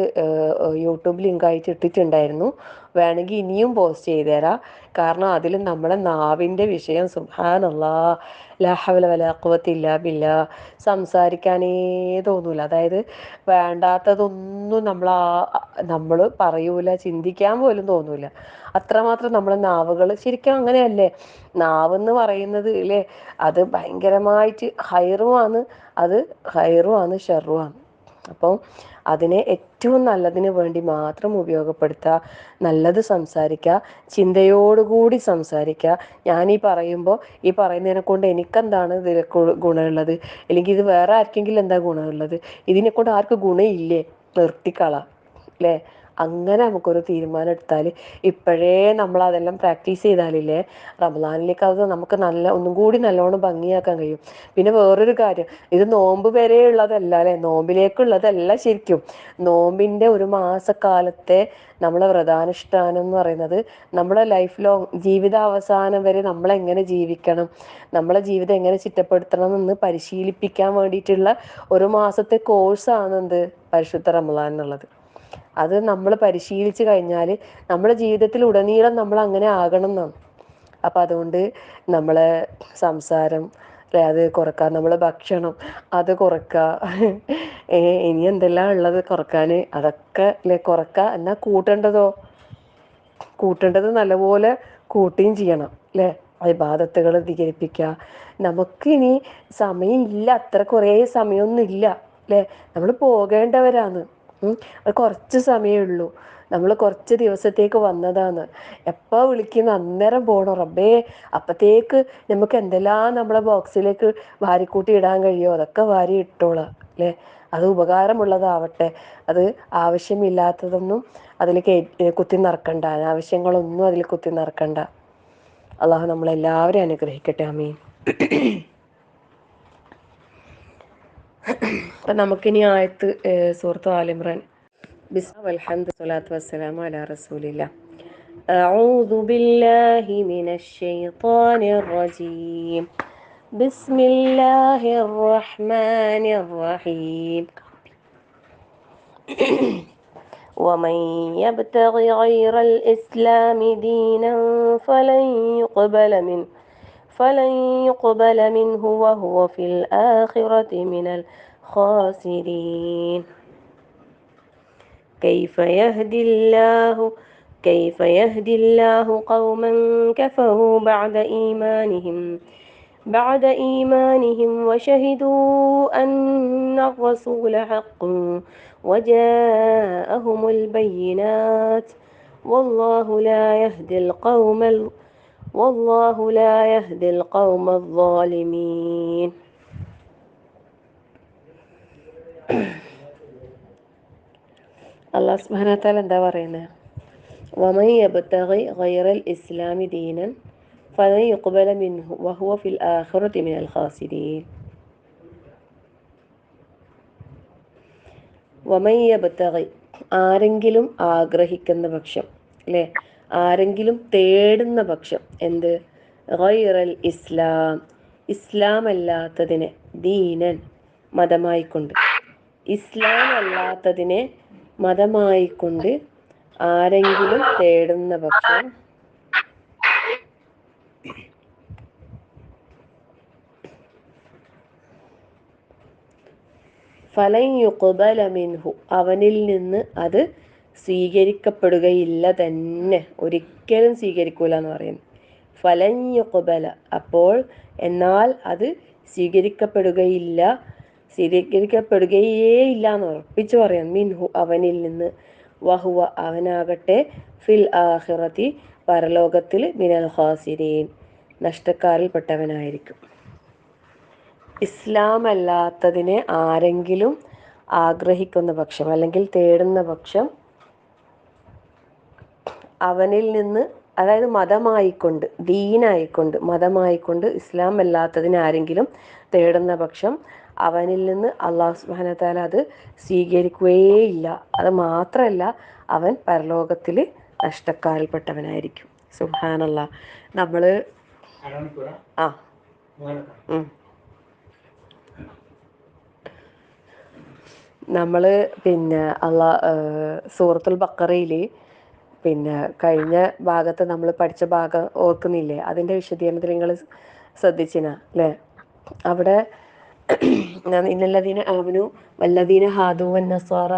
യൂട്യൂബ് ലിങ്കായിട്ട് ഇട്ടിട്ടുണ്ടായിരുന്നു. വേണമെങ്കിൽ ഇനിയും പോസ്റ്റ് ചെയ്ത് തരാം. കാരണം അതിൽ നമ്മുടെ നാവിൻ്റെ വിഷയം സുബ്ഹാനല്ലാഹ് ലാ ഹൗല വലാ ഖുവത ഇല്ലാ ബില്ലാ, സംസാരിക്കാനേ തോന്നൂല. അതായത് വേണ്ടാത്തതൊന്നും നമ്മൾ പറയൂല, ചിന്തിക്കാൻ പോലും തോന്നൂല. അത്രമാത്രം നമ്മളെ നാവുകൾ ശരിക്കും അങ്ങനെയല്ലേ. നാവെന്ന് പറയുന്നത് ഇല്ലേ, അത് ഭയങ്കരമായിട്ട് ഹൈറുമാണ്, ഷെറുമാണ്. അപ്പോൾ അതിനെ ഏറ്റവും നല്ലതിന് വേണ്ടി മാത്രം ഉപയോഗപ്പെടുത്തുക, നല്ലത് സംസാരിക്കുക, ചിന്തയോടുകൂടി സംസാരിക്കുക. ഞാനീ പറയുമ്പോൾ ഈ പറയുന്നതിനെ കൊണ്ട് എനിക്കെന്താണ് ഇതിൽ ഗുണമുള്ളത്, അല്ലെങ്കിൽ ഇത് വേറെ ആർക്കെങ്കിലും എന്താ ഗുണമുള്ളത്, ഇതിനെക്കൊണ്ട് ആർക്ക് ഗുണമില്ലേ, നിർത്തിക്കള അല്ലേ. അങ്ങനെ നമുക്കൊരു തീരുമാനം എടുത്താൽ ഇപ്പോഴേ നമ്മൾ അതെല്ലാം പ്രാക്ടീസ് ചെയ്താലില്ലേ റമദാനിലേക്ക് അത് നമുക്ക് ഒന്നും കൂടി നല്ലോണം ഭംഗിയാക്കാൻ കഴിയും. പിന്നെ വേറൊരു കാര്യം, ഇത് നോമ്പ് വരെ ഉള്ളതല്ല അല്ലേ, നോമ്പിലേക്കുള്ളതല്ല. ശരിക്കും നോമ്പിൻ്റെ ഒരു മാസക്കാലത്തെ നമ്മളെ വ്രതാനുഷ്ഠാനം എന്ന് പറയുന്നത് നമ്മളെ ലൈഫ് ലോങ് ജീവിതാവസാനം വരെ നമ്മളെങ്ങനെ ജീവിക്കണം, നമ്മളെ ജീവിതം എങ്ങനെ ചിട്ടപ്പെടുത്തണം എന്ന് പരിശീലിപ്പിക്കാൻ വേണ്ടിയിട്ടുള്ള ഒരു മാസത്തെ കോഴ്സാണ് എന്ത് പരിശുദ്ധ റമദാൻ എന്നുള്ളത്. അത് നമ്മൾ പരിശീലിച്ച് കഴിഞ്ഞാൽ നമ്മുടെ ജീവിതത്തിൽ ഉടനീളം നമ്മൾ അങ്ങനെ ആകണം എന്നാണ്. അപ്പം അതുകൊണ്ട് നമ്മളെ സംസാരം അത് കുറക്കുക, നമ്മളെ ഭക്ഷണം അത് കുറക്കുക, ഇനി എന്തെല്ലാം ഉള്ളത് കുറക്കാൻ, അതൊക്കെ അല്ലേ കുറക്കുക. എന്നാൽ കൂട്ടേണ്ടത് നല്ലപോലെ കൂട്ടുകയും ചെയ്യണം അല്ലേ. ഇബാദത്തുകൾ അധികരിപ്പിക്കുക. നമുക്കിനി സമയമില്ല, അത്ര കുറേ സമയമൊന്നും ഇല്ല അല്ലേ, നമ്മൾ പോകേണ്ടവരാണ്. അത് കുറച്ച് സമയമേ ഉള്ളൂ, നമ്മൾ കുറച്ച് ദിവസത്തേക്ക് വന്നതാണ്. എപ്പോൾ വിളിക്കുന്ന അന്നേരം പോകണം റബ്ബേ. അപ്പത്തേക്ക് നമുക്ക് എന്തെല്ലാം നമ്മളെ ബോക്സിലേക്ക് വാരിക്കൂട്ടി ഇടാൻ കഴിയുമോ അതൊക്കെ വാരി ഇട്ടോളാം അല്ലേ. അത് ഉപകാരമുള്ളതാവട്ടെ, അത് ആവശ്യമില്ലാത്തതൊന്നും അതിൽ കുത്തി നിറക്കണ്ട, അനാവശ്യങ്ങളൊന്നും അതിൽ കുത്തി നിറക്കണ്ട. അള്ളാഹു നമ്മളെല്ലാവരെയും അനുഗ്രഹിക്കട്ടെ, ആമീൻ. അപ്പം നമുക്കിനി ആയത്ത് സൂറത്ത് ആൽ ഇംറാൻ. ബിസ്മില്ലാഹി വൽഹംദു സ്വലാത്തു വസ്സലാമു അലാ റസൂലില്ലാ. أعوذ بالله من الشيطان الرجيم. بسم الله الرحمن الرحيم. ومن يبتغ غير الإسلام دينا فلن يقبل منه وهو في الآخرة من الخاسرين. كيف يهدي الله قوما كفروا بعد إيمانهم وشهدوا أن الرسول حق وجاءهم البينات والله لا يهدي القوم الظالمين. അല്ലാഹു സുബ്ഹാനഹു വ തആല എന്താ പറയുന്നത്? വമൻ യബ്തഗി ഗൈറൽ ഇസ്ലാമി ദീനൻ ഫലൻ യുഖ്ബല മിൻഹു വഹുവ ഫിൽ ആഖിറതി മിനൽ ഖാസിരീൻ. വമൻ യബ്തഗി, ആരെങ്കിലും ആഗ്രഹിക്കുന്ന പക്ഷം അല്ലേ, ആരെങ്കിലും തേടുന്ന പക്ഷം, എന്ത്? ഗൈറൽ ഇസ്ലാം, ഇസ്ലാം അല്ലാത്തതിനെ, ദീനൻ മതമായിക്കൊണ്ട്, ഇസ്ലാം അല്ലാത്തതിനെ മതമായിക്കൊണ്ട് ആരെങ്കിലും തേടുന്ന പക്ഷം ഫലൻ യുഖ്ബല മിൻഹു, അവനിൽ നിന്ന് അത് സ്വീകരിക്കപ്പെടുകയില്ല തന്നെ, ഒരിക്കലും സ്വീകരിക്കൂല എന്ന് പറയുന്നു. ഫലൻ യുഖ്ബല, അപ്പോൾ എന്നാൽ അത് സ്വീകരിക്കപ്പെടുകയേയില്ല എന്ന് ഉറപ്പിച്ചു പറയാം. മിൻഹു, അവനിൽ നിന്ന്, വഹുവ, അവനാകട്ടെ, ഫിൽ ആഖിറതി, പരലോകത്തിൽ, മിനൽ ഖാസിരീൻ, നഷ്ടക്കാരിൽപ്പെട്ടവനായിരിക്കും. ഇസ്ലാം അല്ലാത്തതിനെ ആരെങ്കിലും ആഗ്രഹിക്കുന്ന പക്ഷം അല്ലെങ്കിൽ തേടുന്ന പക്ഷം അവനിൽ നിന്ന്, അതായത് മതമായിക്കൊണ്ട്, ദീനായിക്കൊണ്ട്, മതമായിക്കൊണ്ട് ഇസ്ലാം അല്ലാത്തതിനെ ആരെങ്കിലും തേടുന്ന പക്ഷം അവനിൽ നിന്ന് അല്ലാഹു സുബ്ഹാനഹു വ തആല അത് സ്വീകരിക്കുകയേയില്ല. അത് മാത്രമല്ല, അവൻ പരലോകത്തിൽ നഷ്ടക്കാരിൽപ്പെട്ടവനായിരിക്കും. സുബ്ഹാനല്ലാഹ്. നമ്മൾ പിന്നെ സൂറത്തുൽ ബഖറയിൽ പിന്നെ കഴിഞ്ഞ ഭാഗത്ത് നമ്മൾ പഠിച്ച ഭാഗം ഓർക്കുന്നില്ലേ? അതിൻ്റെ വിശദീകരണത്തിൽ നിങ്ങൾ ശ്രദ്ധിച്ചിന അല്ലേ? അവിടെ ഇന്നല്ലദീന ആമനു വല്ലദീന ഹാദു വന്നസ്വാറ,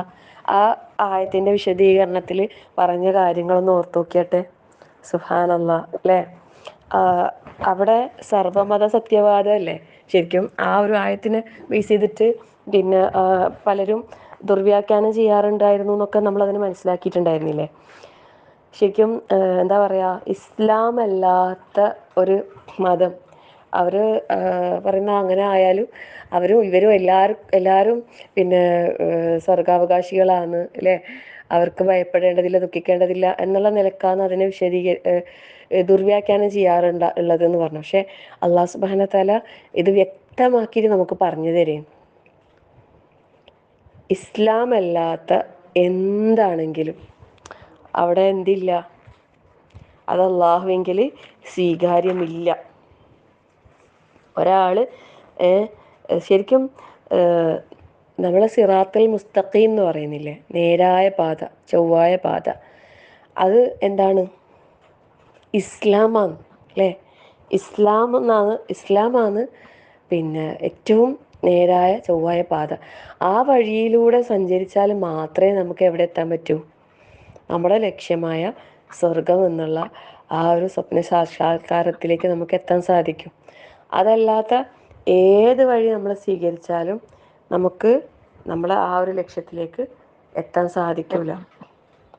ആ ആയത്തിൻ്റെ വിശദീകരണത്തിൽ പറഞ്ഞ കാര്യങ്ങളൊന്ന് ഓർത്ത് നോക്കിയട്ടെ. സുബ്ഹാനല്ലാഹ് അല്ലേ? അവിടെ സർവമത സത്യവാദം അല്ലേ ശരിക്കും ആ ഒരു ആയത്തിനെ ബേസ് ചെയ്തിട്ട് പിന്നെ പലരും ദുർവ്യാഖ്യാനം ചെയ്യാറുണ്ടായിരുന്നു എന്നൊക്കെ നമ്മളതിന് മനസ്സിലാക്കിയിട്ടുണ്ടായിരുന്നില്ലേ. ശരിക്കും എന്താ പറയുക, ഇസ്ലാം അല്ലാത്ത ഒരു മതം അവർ പറയുന്ന അങ്ങനെ ആയാലും ഇവരും എല്ലാവരും പിന്നെ സ്വർഗാവകാശികളാണ് അല്ലേ, അവർക്ക് ഭയപ്പെടേണ്ടതില്ല, ദുഃഖിക്കേണ്ടതില്ല എന്നുള്ള നിലക്കാണ് അതിനെ ദുർവ്യാഖ്യാനം ഉള്ളതെന്ന് പറഞ്ഞു. പക്ഷെ അള്ളാഹു സുബ്ഹാനഹു വ തആല ഇത് വ്യക്തമാക്കിയിട്ട് നമുക്ക് പറഞ്ഞു തരും. ഇസ്ലാം അല്ലാത്ത എന്താണെങ്കിലും അവിടെ എന്തില്ല, അത് അള്ളാഹുവെങ്കിൽ സ്വീകാര്യമില്ല. ഒരാൾ ശരിക്കും നമ്മളെ സിറാത്തുൽ മുസ്തഖീം എന്ന് പറയുന്നില്ലേ, നേരായ പാത, ചൊവ്വായ പാത, അത് എന്താണ്? ഇസ്ലാമാണ് അല്ലേ. ഇസ്ലാമാണ് പിന്നെ ഏറ്റവും നേരായ ചൊവ്വായ പാത. ആ വഴിയിലൂടെ സഞ്ചരിച്ചാൽ മാത്രമേ നമുക്ക് എവിടെ എത്താൻ പറ്റൂ? നമ്മുടെ ലക്ഷ്യമായ സ്വർഗം എന്നുള്ള ആ ഒരു സ്വപ്ന സാക്ഷാത്കാരത്തിലേക്ക് നമുക്ക് എത്താൻ സാധിക്കും. അതല്ലാത്ത ഏത് വഴി നമ്മൾ സ്വീകരിച്ചാലും നമുക്ക് നമ്മളെ ആ ഒരു ലക്ഷ്യത്തിലേക്ക് എത്താൻ സാധിക്കില്ല.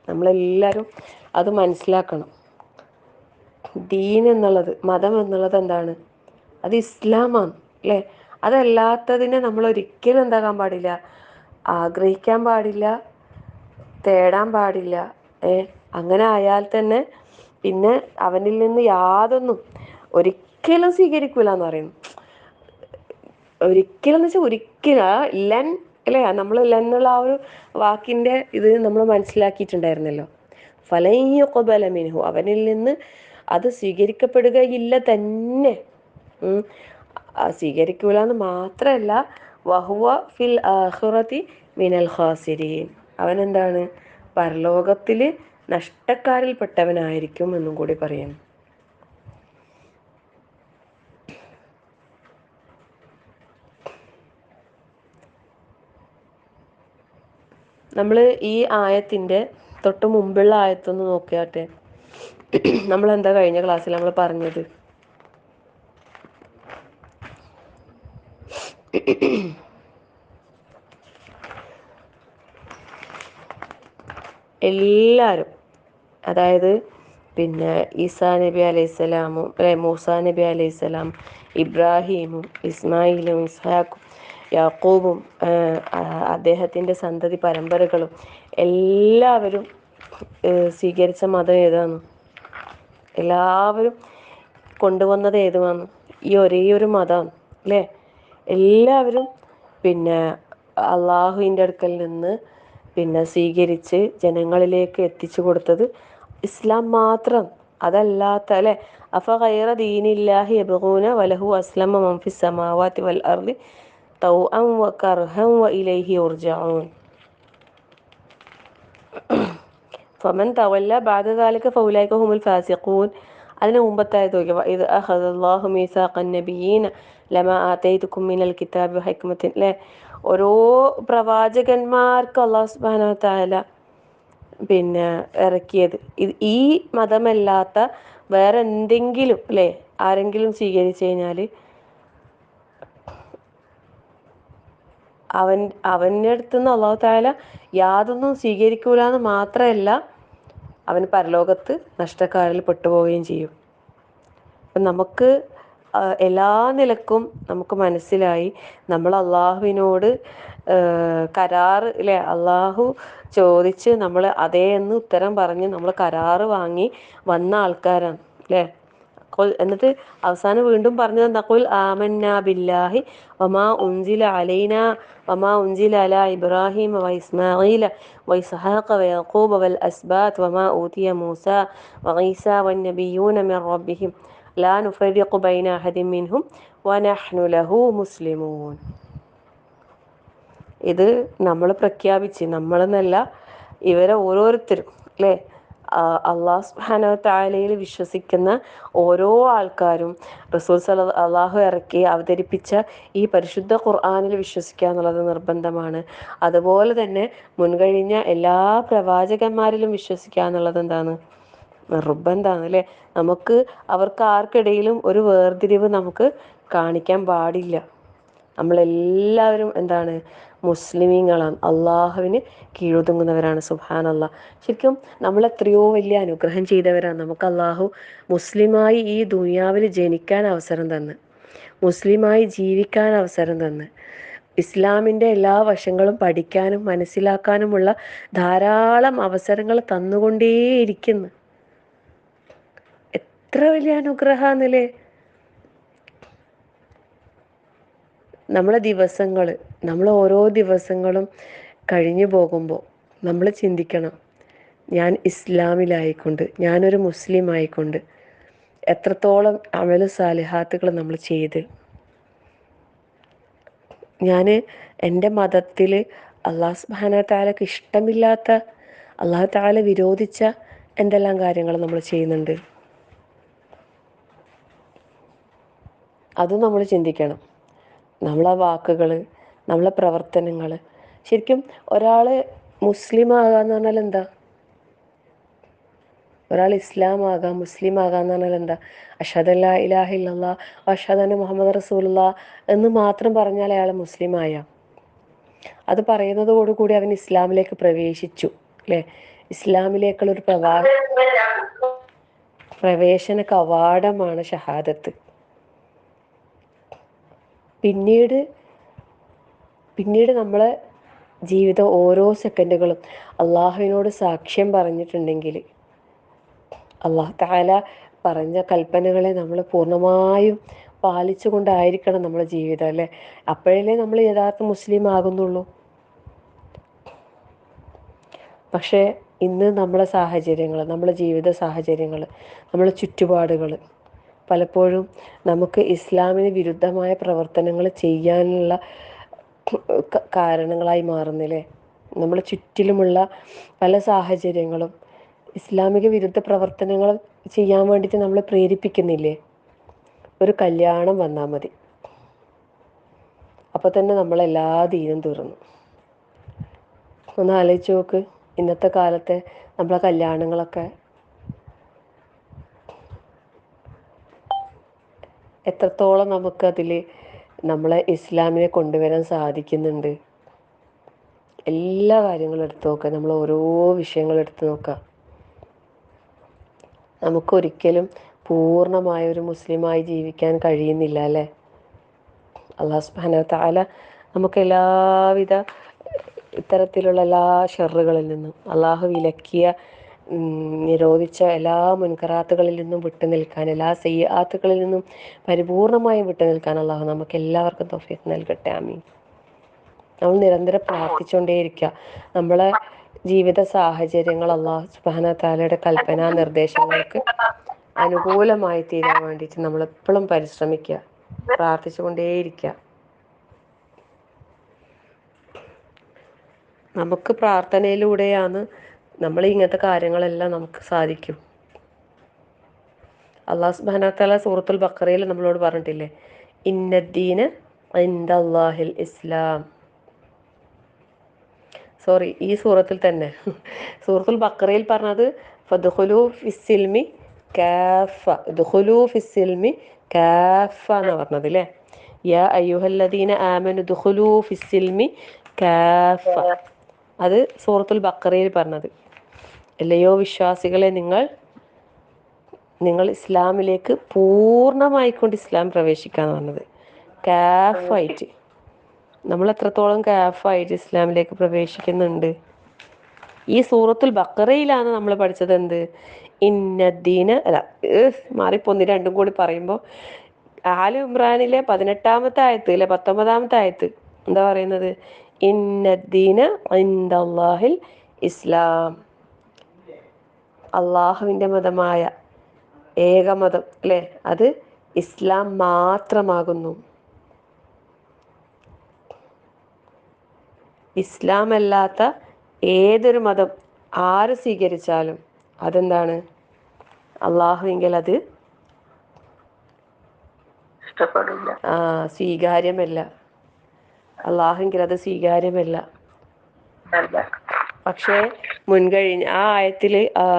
നമ്മളെല്ലാവരും അത് മനസ്സിലാക്കണം. ദീൻ എന്നുള്ളത്, മതം എന്നുള്ളത് എന്താണ്? അത് ഇസ്ലാമാണ് അല്ലേ. അതല്ലാത്തതിനെ നമ്മൾ ഒരിക്കലും എന്താകാൻ പാടില്ല, ആഗ്രഹിക്കാൻ പാടില്ല, തേടാൻ പാടില്ല. അങ്ങനെ ആയാൽ തന്നെ പിന്നെ അവനിൽ നിന്ന് യാതൊന്നും ഒരിക്കലും സ്വീകരിക്കൂല എന്ന് പറയുന്നു. ഒരിക്കലും എന്ന് വെച്ചാൽ ഒരിക്കലും ലൻ അല്ലേ, നമ്മൾ ലൻ എന്നുള്ള ആ ഒരു വാക്കിൻ്റെ ഇത് നമ്മൾ മനസ്സിലാക്കിയിട്ടുണ്ടായിരുന്നല്ലോ. ഫലൻ യുഖ്ബല മിൻഹു, അവനിൽ നിന്ന് അത് സ്വീകരിക്കപ്പെടുകയില്ല തന്നെ. സ്വീകരിക്കൂല എന്ന് മാത്രമല്ല, വഹുവ ഫിൽ ആഖിറതി മിനൽ ഖാസിരീൻ, അവനെന്താണ്? പരലോകത്തിൽ നഷ്ടക്കാരിൽപ്പെട്ടവനായിരിക്കും എന്നും കൂടി പറയുന്നു. നമ്മൾ ഈ ആയത്തിൻ്റെ തൊട്ട് മുമ്പുള്ള ആയത്തൊന്ന് നോക്കിയാട്ടെ. നമ്മളെന്താ കഴിഞ്ഞ ക്ലാസ്സിൽ നമ്മൾ പറഞ്ഞത്? എല്ലാവരും, അതായത് പിന്നെ ഈസാ നബി അലൈഹിസ്സലാമും മൂസാ നബി അലൈഹിസ്സലാം, ഇബ്രാഹീമും ഇസ്മായിലും ഇസ്ഹാഖും യാക്കൂബും അദ്ദേഹത്തിൻ്റെ സന്തതി പരമ്പരകളും എല്ലാവരും സ്വീകരിച്ച മതം ഏതാണ്? എല്ലാവരും കൊണ്ടുവന്നത് ഏതുമാണ്? ഈ ഒരേ ഒരു മതമാണ് അല്ലേ. എല്ലാവരും പിന്നെ അള്ളാഹുവിൻ്റെ അടുക്കൽ നിന്ന് പിന്നെ സ്വീകരിച്ച് ജനങ്ങളിലേക്ക് എത്തിച്ചു കൊടുത്തത് ഇസ്ലാം മാത്രം. അതല്ലാത്ത അല്ലേ, അഫ ഗൈറ ദീനില്ലാഹി യബ്ഗൂന വലഹു അസ്ലമ മൻ ഫിസ് സമാവാതി വൽ അർളി തൗഅൻ വ കർഹൻ വ ഇലൈഹി യുർജഊൻ ഫമൻ തവല്ല ബഅദ ദാലിക ഫൗലൈക ഹുമുൽ ഫാസിഖൂൻ. അതിന് മുമ്പത്തായത് നോക്കിയപ്പോൾ ഇത് അഖദല്ലാഹു മീസാഖൻ നബിയ്യീന ലമാ ആതൈതുക്കും മിനൽ കിതാബി വ ഹിക്മത്തിൻ അല്ലേ. ഓരോ പ്രവാചകന്മാർക്ക് അല്ലാഹു സുബ്ഹാനഹു വ തആല പിന്നെ ഇറക്കിയത് ഈ മതമല്ലാത്ത വേറെ എന്തെങ്കിലും അല്ലേ ആരെങ്കിലും സ്വീകരിച്ചു കഴിഞ്ഞാൽ അവൻ്റെ അടുത്ത് നിന്ന് അല്ലാഹു തആല യാതൊന്നും സ്വീകരിക്കൂല എന്ന് മാത്രമല്ല, അവൻ പരലോകത്ത് നഷ്ടക്കാരിൽ പെട്ടുപോവുകയും ചെയ്യും. അപ്പം നമുക്ക് എല്ലാ നിലക്കും നമുക്ക് മനസ്സിലായി, നമ്മൾ അള്ളാഹുവിനോട് കരാറ് അല്ലേ, അള്ളാഹു ചോദിച്ച് നമ്മൾ അതേ എന്ന് ഉത്തരം പറഞ്ഞ് നമ്മൾ കരാറ് വാങ്ങി വന്ന ആൾക്കാരാണ് അല്ലേ. എന്നിട്ട് അവസാനം വീണ്ടും പറഞ്ഞത് എന്താ? ഖുൽ ആമന്നാ ബില്ലാഹി വമാ ഉൻസില അലൈനാ വമാ ഉൻസില അലാ ഇബ്രാഹിം വ ഇസ്മാഈല വ ഇസ്ഹാഖ വ യഖൂബ വൽ അസ്ബാത്ത് വമാ ഊതിയ മൂസ വ ഈസ വന്നബിയ്യൂന മിൻ റബ്ബിഹിം ലാ നുഫരിഖു ബൈന അഹദിൻ മിൻഹും വ നഹ്നു ലഹു മുസ്ലിമൂൻ. ഇത് നമ്മൾ പ്രഖ്യാപിച്ച്, നമ്മളെന്നല്ല ഇവരെ ഓരോരുത്തരും അല്ലേ, അള്ളാഹു സുബ്ഹാനഹു വ തആലയിൽ വിശ്വസിക്കുന്ന ഓരോ ആൾക്കാരും അള്ളാഹു ഇറക്കി അവതരിപ്പിച്ച ഈ പരിശുദ്ധ ഖുർആനിൽ വിശ്വസിക്കുക എന്നുള്ളത് നിർബന്ധമാണ്. അതുപോലെ തന്നെ മുൻകഴിഞ്ഞ എല്ലാ പ്രവാചകന്മാരിലും വിശ്വസിക്കുക എന്നുള്ളത് എന്താണ്? നിർബന്ധമാണ് അല്ലേ. നമുക്ക് അവർക്ക് ആർക്കിടയിലും ഒരു വേർതിരിവ് നമുക്ക് കാണിക്കാൻ പാടില്ല. നമ്മളെല്ലാവരും എന്താണ്? മുസ്ലിമീങ്ങളാണ്, അള്ളാഹുവിന് കീഴൊതുങ്ങുന്നവരാണ്. സുബ്ഹാനല്ലാഹ്. ശരിക്കും നമ്മൾ എത്രയോ വലിയ അനുഗ്രഹം ചെയ്തവരാണ്. നമുക്ക് അള്ളാഹു മുസ്ലിമായി ഈ ദുനിയാവിൽ ജനിക്കാൻ അവസരം തന്ന്, മുസ്ലിമായി ജീവിക്കാൻ അവസരം തന്ന്, ഇസ്ലാമിൻ്റെ എല്ലാ വശങ്ങളും പഠിക്കാനും മനസ്സിലാക്കാനുമുള്ള ധാരാളം അവസരങ്ങൾ തന്നുകൊണ്ടേയിരിക്കുന്നു. എത്ര വലിയ അനുഗ്രഹാന്നില്ലേ? നമ്മളെ ദിവസങ്ങൾ, നമ്മൾ ഓരോ ദിവസങ്ങളും കഴിഞ്ഞു പോകുമ്പോൾ നമ്മൾ ചിന്തിക്കണം, ഞാൻ ഇസ്ലാമിലായിക്കൊണ്ട്, ഞാനൊരു മുസ്ലിം ആയിക്കൊണ്ട് എത്രത്തോളം അമല് സാലിഹാത്തുകൾ നമ്മൾ ചെയ്ത്. ഞാൻ എൻ്റെ മതത്തിൽ അള്ളാഹു സുബ്ഹാനഹു വ തആലക്ക് ഇഷ്ടമില്ലാത്ത, അള്ളാഹു തആല വിരോധിച്ച എന്തെല്ലാം കാര്യങ്ങൾ നമ്മൾ ചെയ്യുന്നുണ്ട്, അതും നമ്മൾ ചിന്തിക്കണം. നമ്മളെ വാക്കുകൾ, നമ്മളെ പ്രവർത്തനങ്ങൾ. ശരിക്കും ഒരാൾ മുസ്ലിം ആകാന്ന് പറഞ്ഞാൽ എന്താ? ഒരാൾ ഇസ്ലാം ആകാം, മുസ്ലിം ആകാന്ന് പറഞ്ഞാൽ എന്താ? അഷ്ഹദു അല്ലാ ഇലാഹ ഇല്ലല്ലാഹ് വഅഷ്ഹദു അന്ന മുഹമ്മദ് റസൂലുള്ളാഹ് എന്ന് മാത്രം പറഞ്ഞാൽ അയാൾ മുസ്ലിമായ? അത് പറയുന്നതോടുകൂടി അവൻ ഇസ്ലാമിലേക്ക് പ്രവേശിച്ചു അല്ലേ? ഇസ്ലാമിലേക്കുള്ളൊരു പ്രവേശന കവാടമാണ് ഷഹാദത്ത്. പിന്നീട് നമ്മളെ ജീവിതം ഓരോ സെക്കൻഡുകളും അള്ളാഹുവിനോട് സാക്ഷ്യം പറഞ്ഞിട്ടുണ്ടെങ്കിൽ, അള്ളാഹു തആല പറഞ്ഞ കൽപ്പനകളെ നമ്മൾ പൂർണ്ണമായും പാലിച്ചു കൊണ്ടായിരിക്കണം നമ്മുടെ ജീവിതം അല്ലേ? അപ്പോഴല്ലേ നമ്മൾ യഥാർത്ഥ മുസ്ലിം ആകുന്നുള്ളൂ. പക്ഷേ ഇന്ന് നമ്മളെ സാഹചര്യങ്ങൾ, നമ്മളെ ജീവിത സാഹചര്യങ്ങൾ, നമ്മളെ ചുറ്റുപാടുകൾ പലപ്പോഴും നമുക്ക് ഇസ്ലാമിന് വിരുദ്ധമായ പ്രവർത്തനങ്ങൾ ചെയ്യാനുള്ള കാരണങ്ങളായി മാറുന്നില്ലേ? നമ്മുടെ ചുറ്റിലുമുള്ള പല സാഹചര്യങ്ങളും ഇസ്ലാമിക വിരുദ്ധ പ്രവർത്തനങ്ങൾ ചെയ്യാൻ വേണ്ടിയിട്ട് നമ്മളെ പ്രേരിപ്പിക്കുന്നില്ലേ? ഒരു കല്യാണം വന്നാൽ മതി, അപ്പോൾ തന്നെ നമ്മളെല്ലാ ദീനും തീർന്നു. ഒന്ന് ആലോചിച്ച് നോക്ക്, ഇന്നത്തെ കാലത്തെ നമ്മളെ കല്യാണങ്ങളൊക്കെ എത്രത്തോളം നമുക്കതിൽ നമ്മളെ ഇസ്ലാമിനെ കൊണ്ടുവരാൻ സാധിക്കുന്നുണ്ട്. എല്ലാ കാര്യങ്ങളും എടുത്തു നോക്കുക, നമ്മൾ ഓരോ വിഷയങ്ങൾ എടുത്തു നോക്കുക. നമുക്കൊരിക്കലും പൂർണ്ണമായൊരു മുസ്ലിമായി ജീവിക്കാൻ കഴിയുന്നില്ല അല്ലേ? അല്ലാഹു സുബ്ഹാനഹു വ തആല നമുക്ക് എല്ലാവിധ ഇത്തരത്തിലുള്ള എല്ലാ ഷർറുകളിൽ നിന്നും, അള്ളാഹു വിലക്കിയ നിരോധിച്ച എല്ലാ മുൻകറാത്തുകളിൽ നിന്നും വിട്ടു നിൽക്കാൻ, എല്ലാ സയ്യിആത്തുകളിൽ നിന്നും പരിപൂർണമായും വിട്ടു നിൽക്കാൻ അള്ളാഹു നമുക്ക് എല്ലാവർക്കും തൗഫീഖ് നൽകട്ടെ. ആമീൻ. നമ്മൾ നിരന്തരം പ്രാർത്ഥിച്ചുകൊണ്ടേയിരിക്കുക. നമ്മളെ ജീവിത സാഹചര്യങ്ങൾ അള്ളാഹു സുബ്ഹാനഹു വ തആലയുടെ കൽപ്പനാ നിർദ്ദേശങ്ങൾക്ക് അനുകൂലമായി തീരാൻ വേണ്ടിയിട്ട് നമ്മളെപ്പോഴും പരിശ്രമിക്കുക, പ്രാർത്ഥിച്ചുകൊണ്ടേയിരിക്കുക. നമുക്ക് പ്രാർത്ഥനയിലൂടെയാണ് നമ്മൾ ഇങ്ങനത്തെ കാര്യങ്ങളെല്ലാം നമുക്ക് സാധിക്കും. അള്ളാഹു സുബ്ഹാനഹു വ തആല സൂറത്തുൽ ബഖറയിൽ നമ്മളോട് പറഞ്ഞിട്ടില്ലേ, ഇന്നദ്ദീന ഇൻദല്ലാഹിൽ ഇസ്ലാം. ഈ സൂറത്തിൽ തന്നെ സൂറത്തുൽ ബഖറയിൽ പറഞ്ഞത് ഫദ്ഖുലൂ ഫിസ്സിൽമി കാഫ, ദുഖുലൂ ഫിസ്സിൽമി കാഫ എന്നാണ് പറഞ്ഞത് അല്ലേ? യാ അയ്യുഹല്ലദീന ആമനു ദുഖുലൂ ഫിസ്സിൽമി കാഫ. അത് സൂറത്തുൽ ബഖറയിൽ പറഞ്ഞത്. അല്ലയോ വിശ്വാസികളെ, നിങ്ങൾ ഇസ്ലാമിലേക്ക് പൂർണ്ണമായിക്കൊണ്ട് ഇസ്ലാം പ്രവേശിക്കാന്ന് പറഞ്ഞത്. കാഫായിട്ട് നമ്മൾ എത്രത്തോളം കാഫായിട്ട് ഇസ്ലാമിലേക്ക് പ്രവേശിക്കുന്നുണ്ട്? ഈ സൂറത്തുൽ ബഖറയിലാണ് നമ്മൾ പഠിച്ചത് എന്ത്? ഇന്നദ്ദീന മാറിപ്പോന്നി രണ്ടും കൂടി പറയുമ്പോൾ ആലു ഇമ്രാനിലെ 18-ാമത്തെ ആയത്ത് അല്ലെ 19-ാമത്തെ ആയത്ത് എന്താ പറയുന്നത്? ഇന്നദ്ദീന ഇൻദല്ലാഹിൽ ഇസ്ലാം. അള്ളാഹുവിൻ്റെ മതമായ ഏകമതം അല്ലേ, അത് ഇസ്ലാം മാത്രമാകുന്നു. ഇസ്ലാം അല്ലാത്ത ഏതൊരു മതം ആര് സ്വീകരിച്ചാലും അതെന്താണ്? അള്ളാഹുവിങ്കിൽ അത് സ്വീകാര്യമല്ല. അള്ളാഹുവിങ്കിൽ അത് സ്വീകാര്യമല്ല. പക്ഷേ മുൻകഴിഞ്ഞ ആ ആയത്തിൽ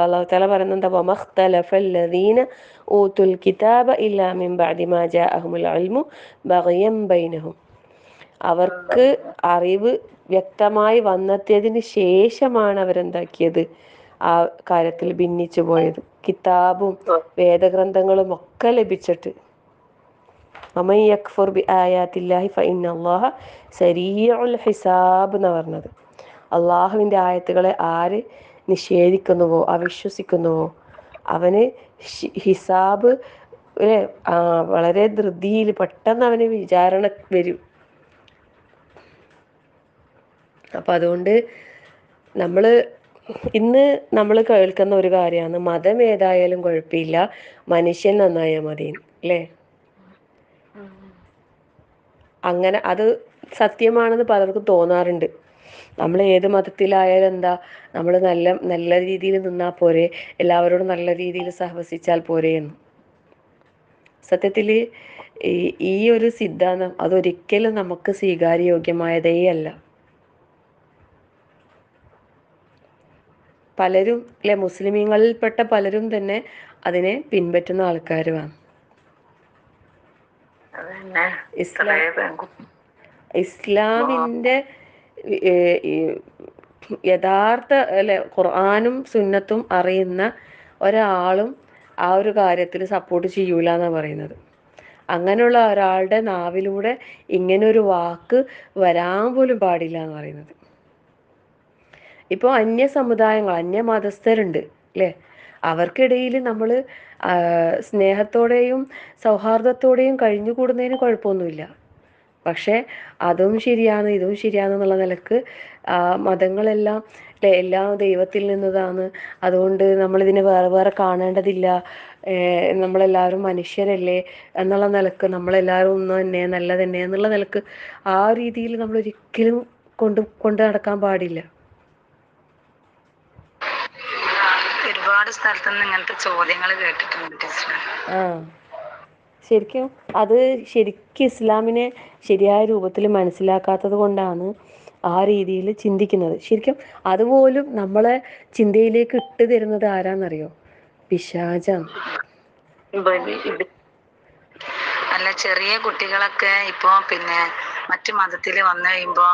അല്ലാഹു തആല പറയുന്നത് വമഖ്തലഫല്ലദീന ഊതുൽ കിതാബ ഇല്ലാ മിൻ ബഅദി മാ ജാഅഹുമുൽ ഇൽമു ബഗയൻ ബൈനഹും. അവർക്ക് അറിവ് വ്യക്തമായി വന്നെത്തിയതിന് ശേഷമാണ് അവരെന്താക്കിയത്, ആ കാര്യത്തിൽ ഭിന്നിച്ചു പോയത്. കിതാബും വേദഗ്രന്ഥങ്ങളും ഒക്കെ ലഭിച്ചിട്ട്. വമൻ യക്ഫുർ ബിആയാത്തില്ലാഹി ഫഇന്നല്ലാഹ സരീഉൽ ഹിസാബ് എന്ന് പറഞ്ഞത്. അള്ളാഹുവിൻ്റെ ആയത്തുകളെ ആര് നിഷേധിക്കുന്നുവോ, അവിശ്വസിക്കുന്നുവോ, അവന് ഹിസാബ് വളരെ ധൃതിയിൽ പെട്ടെന്ന് അവന് വിചാരണ വരും. അപ്പം അതുകൊണ്ട് ഇന്ന് നമ്മൾ കേൾക്കുന്ന ഒരു കാര്യമാണ്, മതം ഏതായാലും കുഴപ്പമില്ല, മനുഷ്യൻ നന്നായാൽ മതി അല്ലേ? അങ്ങനെ അത് സത്യമാണെന്ന് പലർക്കും തോന്നാറുണ്ട്. നമ്മൾ ഏത് മതത്തിലായാലും എന്താ, നമ്മൾ നല്ല നല്ല രീതിയിൽ നിന്നാൽ പോരെ, എല്ലാവരോടും നല്ല രീതിയിൽ സഹവസിച്ചാൽ പോരെയെന്ന്. സത്യത്തിൽ ഈ ഒരു സിദ്ധാന്തം അതൊരിക്കലും നമുക്ക് സ്വീകാര്യയോഗ്യമായതേ അല്ല. പലരും അല്ലെ, മുസ്ലിമീങ്ങളിൽപ്പെട്ട പലരും തന്നെ അതിനെ പിൻപറ്റുന്ന ആൾക്കാരുമാണ്. ഇസ്ലാമിൻ്റെ യഥാർത്ഥ അല്ലെ ഖുർആനും സുന്നത്തും അറിയുന്ന ഒരാളും ആ ഒരു കാര്യത്തിൽ സപ്പോർട്ട് ചെയ്യൂല എന്നാണ് പറയുന്നത്. അങ്ങനെയുള്ള ഒരാളുടെ നാവിലൂടെ ഇങ്ങനൊരു വാക്ക് വരാൻ പോലും പാടില്ല എന്ന് പറയുന്നത്. ഇപ്പോൾ അന്യ സമുദായങ്ങൾ, അന്യ മതസ്ഥരുണ്ട് അല്ലേ, അവർക്കിടയിൽ നമ്മൾ സ്നേഹത്തോടെയും സൗഹാർദ്ദത്തോടെയും കഴിഞ്ഞുകൂടുന്നതിന് കുഴപ്പമൊന്നുമില്ല. പക്ഷേ അതും ശരിയാണ് ഇതും ശരിയാണെന്നുള്ള നിലക്ക് മതങ്ങളെല്ലാം എല്ലാം ദൈവത്തിൽ നിന്നതാണ്, അതുകൊണ്ട് നമ്മളിതിനെ വേറെ വേറെ കാണേണ്ടതില്ല, നമ്മളെല്ലാവരും മനുഷ്യരല്ലേ എന്നുള്ള നിലക്ക്, നമ്മളെല്ലാവരും ഒന്ന് തന്നെ നല്ല തന്നെ എന്നുള്ള നിലക്ക് ആ രീതിയിൽ നമ്മളൊരിക്കലും കൊണ്ട് നടക്കാൻ പാടില്ല. ഒരുപാട് സ്ഥലത്തുനിന്ന് ഇങ്ങനത്തെ ചോദ്യങ്ങൾ കേട്ടിട്ടുണ്ട്. ശരിക്കും ഇസ്ലാമിനെ ശരിയായ രൂപത്തിൽ മനസ്സിലാക്കാത്തത് കൊണ്ടാണ് ആ രീതിയിൽ ചിന്തിക്കുന്നത്. ശരിക്കും അതുപോലും നമ്മളെ ചിന്തയിലേക്ക് ഇട്ട് തരുന്നത് ആരാന്നറിയോ? പിശാചാണ്. അല്ല, ചെറിയ കുട്ടികളൊക്കെ ഇപ്പോ മറ്റു മതത്തിൽ വന്നു കഴിയുമ്പോ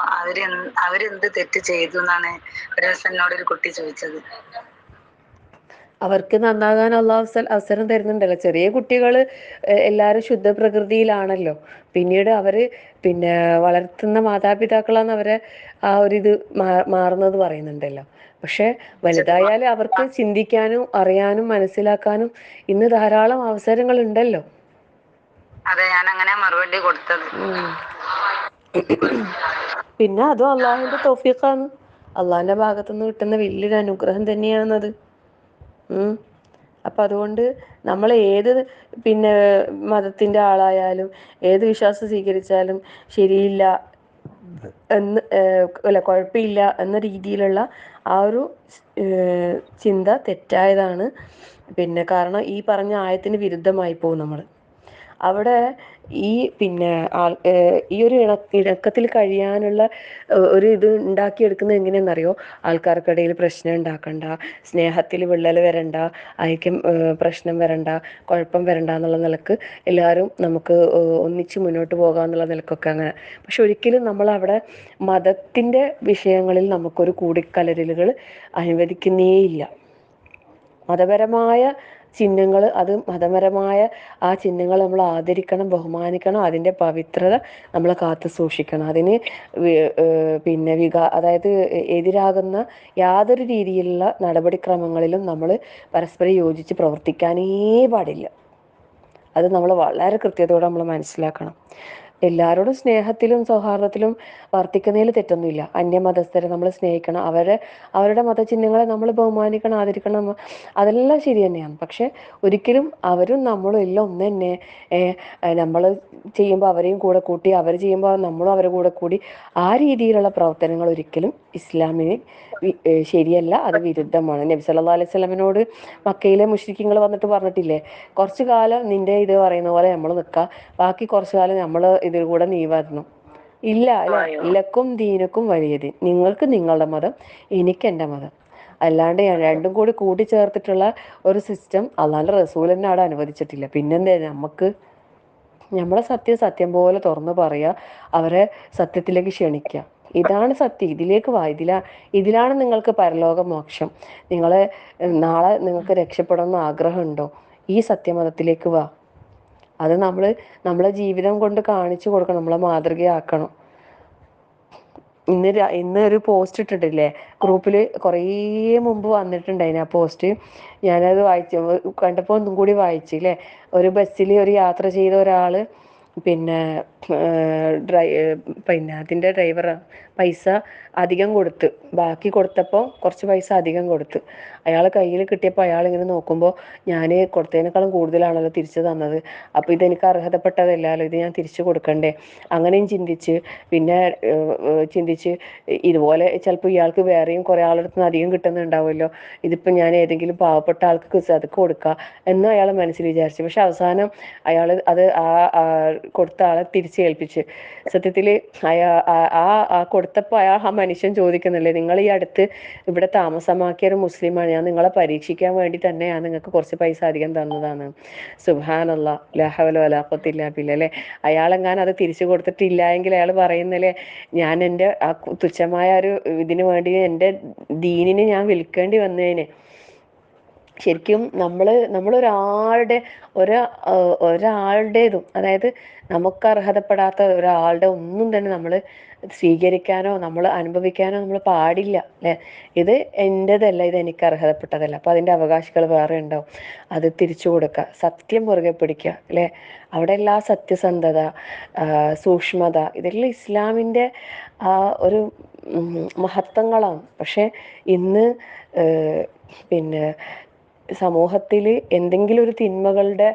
അവരെന്ത് തെറ്റ് ചെയ്തു എന്നാണ് ഒരു ദിവസം എന്നോടൊരു കുട്ടി ചോദിച്ചത്. അവർക്ക് നന്നാകാൻ അള്ളാഹു അവസരം തരുന്നുണ്ടല്ലോ. ചെറിയ കുട്ടികൾ എല്ലാവരും ശുദ്ധ പ്രകൃതിയിലാണല്ലോ. പിന്നീട് അവര് വളർത്തുന്ന മാതാപിതാക്കളാണ് അവരെ ആ ഒരിത് മാറുന്നത് പറയുന്നുണ്ടല്ലോ. പക്ഷെ വലുതായാൽ അവർക്ക് ചിന്തിക്കാനും അറിയാനും മനസ്സിലാക്കാനും ഇന്ന് ധാരാളം അവസരങ്ങൾ ഉണ്ടല്ലോ. അതെ, ഞാൻ അങ്ങനെ മറുപടി കൊടുത്തത്. പിന്നെ അതും അള്ളാഹുവിന്റെ തൗഫീഖാണ്, അള്ളാഹിന്റെ ഭാഗത്തുനിന്ന് കിട്ടുന്ന വലിയൊരു അനുഗ്രഹം തന്നെയാണത്. അപ്പം അതുകൊണ്ട് നമ്മൾ ഏത് മതത്തിൻ്റെ ആളായാലും ഏത് വിശ്വാസം സ്വീകരിച്ചാലും ശരിയില്ല അല്ല കുഴപ്പമില്ല എന്ന രീതിയിലുള്ള ആ ഒരു ചിന്ത തെറ്റായതാണ്. കാരണം ഈ പറഞ്ഞ ആയത്തിന് വിരുദ്ധമായി പോകും നമ്മൾ. അവിടെ ഈ ഒരു ഇണക്കത്തിൽ കഴിയാനുള്ള ഒരു ഇത് ഉണ്ടാക്കിയെടുക്കുന്നത് എങ്ങനെയാണെന്നറിയോ? ആൾക്കാർക്കിടയിൽ പ്രശ്നം ഉണ്ടാക്കണ്ട, സ്നേഹത്തിൽ വിള്ളൽ വരണ്ട, ഐക്യം പ്രശ്നം വരണ്ട, കുഴപ്പം വരണ്ട എന്നുള്ള നിലക്ക് എല്ലാവരും നമുക്ക് ഒന്നിച്ച് മുന്നോട്ട് പോകാമെന്നുള്ള നിലക്കൊക്കെ അങ്ങനെ. പക്ഷെ ഒരിക്കലും നമ്മളവിടെ മതത്തിൻ്റെ വിഷയങ്ങളിൽ നമുക്കൊരു കൂടിക്കലരലുകൾ അനുവദിക്കുന്നേയില്ല. മതപരമായ ചിഹ്നങ്ങൾ, അത് മതപരമായ ആ ചിഹ്നങ്ങൾ നമ്മൾ ആദരിക്കണം, ബഹുമാനിക്കണം, അതിൻ്റെ പവിത്രത നമ്മൾ കാത്തു സൂക്ഷിക്കണം. അതിന് അതായത് എതിരാകുന്ന യാതൊരു രീതിയിലുള്ള നടപടിക്രമങ്ങളിലും നമ്മൾ പരസ്പരം യോജിച്ച് പ്രവർത്തിക്കാനേ പാടില്ല. അത് നമ്മൾ വളരെ കൃത്യതയോടെ നമ്മൾ മനസ്സിലാക്കണം. എല്ലാവരോടും സ്നേഹത്തിലും സൗഹാർദ്ദത്തിലും വർത്തിക്കുന്നതിൽ തെറ്റൊന്നുമില്ല. അന്യമതസ്ഥരെ നമ്മൾ സ്നേഹിക്കണം, അവരുടെ മതചിഹ്നങ്ങളെ നമ്മൾ ബഹുമാനിക്കണം, ആദരിക്കണം, അതെല്ലാം ശരി തന്നെയാണ്. പക്ഷെ ഒരിക്കലും അവരും നമ്മളും എല്ലാം ഒന്ന് തന്നെ. നമ്മൾ ചെയ്യുമ്പോൾ അവരെയും കൂടെ കൂട്ടി, അവർ ചെയ്യുമ്പോൾ നമ്മളും അവരുടെ കൂടെ കൂടി, ആ രീതിയിലുള്ള പ്രവർത്തനങ്ങൾ ഒരിക്കലും ഇസ്ലാമിന് ശരിയല്ല, അത് വിരുദ്ധമാണ്. നബി സല്ലല്ലാഹു അലൈഹി വസല്ലമയോട് മക്കയിലെ മുശ്രിക്കുകൾ വന്നിട്ട് പറഞ്ഞിട്ടില്ലേ, കുറച്ചു കാലം നിന്റെ ഇത് പറയുന്ന പോലെ നമ്മൾ നിൽക്കാം, ബാക്കി കുറച്ചു കാലം നമ്മൾ ഇതിൽ കൂടെ നീ വരണം. ഇല്ല അല്ലെ, ലക്കും ദീനക്കും വലിയതിൻ, നിങ്ങൾക്ക് നിങ്ങളുടെ മതം, എനിക്ക് എൻ്റെ മതം. അല്ലാണ്ട് രണ്ടും കൂടി കൂട്ടിച്ചേർത്തിട്ടുള്ള ഒരു സിസ്റ്റം അള്ളാന്റെ റസൂൽ തന്നെ അവിടെ അനുവദിച്ചിട്ടില്ല. പിന്നെന്താ നമുക്ക്? നമ്മളെ സത്യം സത്യം പോലെ തുറന്നു പറയുക, അവരെ സത്യത്തിലേക്ക് ക്ഷണിക്കുക. ഇതാണ് സത്യം, ഇതിലേക്ക് വാ, ഇതിലാണ് നിങ്ങൾക്ക് പരലോക മോക്ഷം, നിങ്ങളെ നാളെ നിങ്ങൾക്ക് രക്ഷപ്പെടണമെന്ന് ആഗ്രഹമുണ്ടോ, ഈ സത്യമതത്തിലേക്ക് വാ. അത് നമ്മളെ ജീവിതം കൊണ്ട് കാണിച്ചു കൊടുക്കണം, നമ്മളെ മാതൃകയാക്കണം. ഇന്ന് ഒരു പോസ്റ്റ് ഇട്ടിട്ടില്ലേ ഗ്രൂപ്പിൽ, കുറേ മുമ്പ് വന്നിട്ടുണ്ടായിന് ആ പോസ്റ്റ്. ഞാനത് കണ്ടപ്പോൾ ഒന്നും കൂടി വായിച്ചില്ലേ. ഒരു ബസ്സിൽ ഒരു യാത്ര ചെയ്ത ഒരാൾ പിന്നെ അതിൻ്റെ ഡ്രൈവർ പൈസ അധികം കൊടുത്ത്, ബാക്കി കൊടുത്തപ്പോൾ കുറച്ച് പൈസ അധികം കൊടുത്ത്. അയാൾ കയ്യിൽ കിട്ടിയപ്പോൾ അയാൾ ഇങ്ങനെ നോക്കുമ്പോൾ, ഞാൻ കൊടുത്തതിനേക്കാളും കൂടുതലാണല്ലോ തിരിച്ചു തന്നത്, അപ്പോൾ ഇതെനിക്ക് അർഹതപ്പെട്ടതല്ലല്ലോ, ഇത് ഞാൻ തിരിച്ചു കൊടുക്കണ്ടേ. അങ്ങനെയും പിന്നെ ചിന്തിച്ച് ഇതുപോലെ ചിലപ്പോൾ ഇയാൾക്ക് വേറെയും കുറേ ആളടുത്ത് നിന്ന് അധികം കിട്ടുന്നുണ്ടാവുമല്ലോ, ഇതിപ്പോൾ ഞാൻ ഏതെങ്കിലും പാവപ്പെട്ട ആൾക്ക് അത് കൊടുക്കുക എന്ന് അയാൾ മനസ്സിൽ വിചാരിച്ചു. പക്ഷെ അവസാനം അയാൾ അത് കൊടുത്ത ആളെ തിരിച്ചേൽപ്പിച്ച്. സത്യത്തിൽ കൊടുത്തപ്പോൾ ആ മനുഷ്യൻ ചോദിക്കുന്നില്ലേ, നിങ്ങൾ ഈ അടുത്ത് ഇവിടെ താമസമാക്കിയ ഒരു മുസ്ലിമാണ്, ഞാൻ നിങ്ങളെ പരീക്ഷിക്കാൻ വേണ്ടി തന്നെയാണ് നിങ്ങൾക്ക് കുറച്ച് പൈസ അധികം തന്നതാണ്. സുബ്ഹാനല്ലാഹ്, ലാ ഹൗല വലാ ഖുവത ഇല്ലാ ബില്ലാഹ് അല്ലേ. അയാളെങ്ങാനും അത് തിരിച്ചു കൊടുത്തിട്ടില്ല എങ്കിൽ അയാൾ പറയുന്നില്ലേ, ഞാൻ എൻ്റെ ആ തുച്ഛമായ ഒരു ഇതിനു വേണ്ടി എൻ്റെ ദീനിനെ ഞാൻ വിൽക്കേണ്ടി വന്നതിന്. ശരിക്കും ഒരാളുടേതും, അതായത് നമുക്ക് അർഹതപ്പെടാത്ത ഒരാളുടെ ഒന്നും തന്നെ നമ്മൾ സ്വീകരിക്കാനോ നമ്മൾ അനുഭവിക്കാനോ നമ്മൾ പാടില്ല അല്ലേ. ഇത് എൻ്റെതല്ല, ഇത് എനിക്ക് അർഹതപ്പെട്ടതല്ല, അപ്പോൾ അതിൻ്റെ അവകാശികൾ വേറെ ഉണ്ടാവും. അത് തിരിച്ചു കൊടുക്കുക, സത്യം മുറുകെ പിടിക്കുക അല്ലേ. അവിടെ എല്ലാ സത്യസന്ധത, സൂക്ഷ്മത, ഇതെല്ലാം ഇസ്ലാമിൻ്റെ ഒരു മഹത്വങ്ങളാണ്. പക്ഷെ ഇന്ന് പിന്നെ സമൂഹത്തിൽ എന്തെങ്കിലും ഒരു തിന്മകളുടെ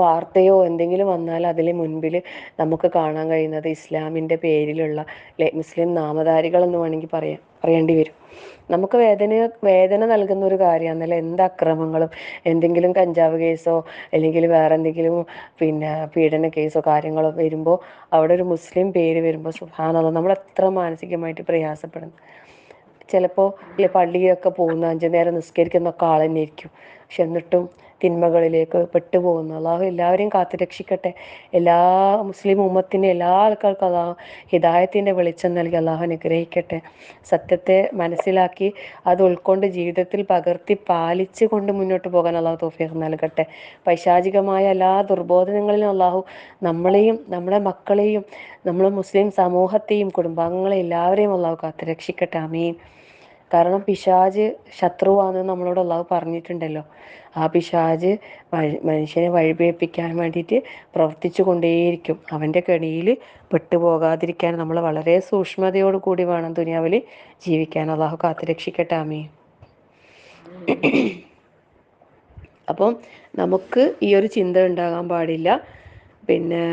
വാർത്തയോ എന്തെങ്കിലും വന്നാൽ അതിൽ മുൻപിൽ നമുക്ക് കാണാൻ കഴിയുന്നത് ഇസ്ലാമിൻ്റെ പേരിലുള്ള മുസ്ലിം നാമധാരികളെന്ന് വേണമെങ്കിൽ പറയേണ്ടി വരും. നമുക്ക് വേദന നൽകുന്ന ഒരു കാര്യമാണല്ലോ എന്ത് അക്രമങ്ങളും, എന്തെങ്കിലും കഞ്ചാവ് കേസോ അല്ലെങ്കിൽ വേറെ എന്തെങ്കിലും പീഡന കേസോ കാര്യങ്ങളോ വരുമ്പോൾ അവിടെ ഒരു മുസ്ലിം പേര് വരുമ്പോൾ സുബ്ഹാനല്ലാഹ് നമ്മൾ എത്ര മാനസികമായിട്ട് പ്രയാസപ്പെടുന്നു. ചിലപ്പോൾ പള്ളിയിലൊക്കെ പോകുന്ന 5 നേരം നിസ്കരിക്കുന്നൊക്കെ ആൾ തന്നെ ആയിരിക്കും, പക്ഷെ എന്നിട്ടും തിന്മകളിലേക്ക് പെട്ടുപോകുന്നു. അള്ളാഹു എല്ലാവരെയും കാത്തു രക്ഷിക്കട്ടെ. എല്ലാ മുസ്ലിം ഉമ്മത്തിൻ്റെ എല്ലാ ആൾക്കാർക്കും അള്ളാഹു ഹിദായത്തിൻ്റെ വെളിച്ചം നൽകി അള്ളാഹു അനുഗ്രഹിക്കട്ടെ. സത്യത്തെ മനസ്സിലാക്കി അത് ഉൾക്കൊണ്ട് ജീവിതത്തിൽ പകർത്തി പാലിച്ച് കൊണ്ട് മുന്നോട്ട് പോകാൻ അള്ളാഹു തൗഫീഖ് നൽകട്ടെ. പൈശാചികമായ എല്ലാ ദുർബോധനങ്ങളിലും അള്ളാഹു നമ്മളെയും നമ്മുടെ മക്കളെയും നമ്മളെ മുസ്ലിം സമൂഹത്തെയും കുടുംബാംഗങ്ങളെയും എല്ലാവരെയും അള്ളാഹു കാത്തു രക്ഷിക്കട്ടെ. ആമീൻ. കാരണം പിശാച് ശത്രുവാണെന്ന് നമ്മളോട് അള്ളാഹു പറഞ്ഞിട്ടുണ്ടല്ലോ. ആ പിശാച് മനുഷ്യനെ വഴിപിഴപ്പിക്കാൻ വേണ്ടിയിട്ട് പ്രവർത്തിച്ചു കൊണ്ടേയിരിക്കും. അവൻ്റെ കെണിയിൽ പെട്ടുപോകാതിരിക്കാൻ നമ്മൾ വളരെ സൂക്ഷ്മതയോടു കൂടി വേണം ദുനിയാവിൽ ജീവിക്കാൻ. അള്ളാഹു കാത്തു രക്ഷിക്കട്ടെ. ആമീൻ. അപ്പം നമുക്ക് ഈ ഒരു ചിന്ത ഉണ്ടാകാൻ പാടില്ല. പിന്നെ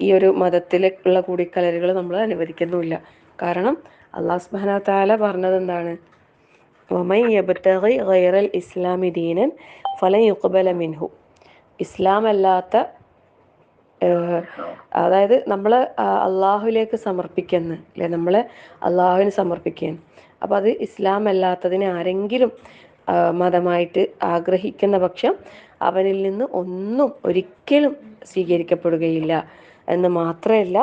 ഈ ഒരു മതത്തിലേക്കുള്ള കൂടിക്കലരുകൾ നമ്മൾ അനുവദിക്കുന്നുമില്ല. കാരണം അല്ലാഹു സുബ്ഹാനഹു വ തആല പറഞ്ഞത് എന്താണ്? വമൻ യബ്തഗി ഗൈറൽ ഇസ്ലാമി ദീനൻ ഫലൻ യുഖ്ബല മിൻഹു. ഇസ്ലാം അല്ലാത്ത അതായത് നമ്മൾ അള്ളാഹുവിലേക്ക് സമർപ്പിക്കുന്നു അല്ലെ, നമ്മളെ അള്ളാഹുവിന് സമർപ്പിക്കുകയാണ്. അപ്പോൾ അത് ഇസ്ലാം അല്ലാത്തതിനെ ആരെങ്കിലും മതമായിട്ട് ആഗ്രഹിക്കുന്ന പക്ഷം അവനിൽ നിന്ന് ഒന്നും ഒരിക്കലും സ്വീകരിക്കപ്പെടുകയില്ല എന്ന് മാത്രമല്ല,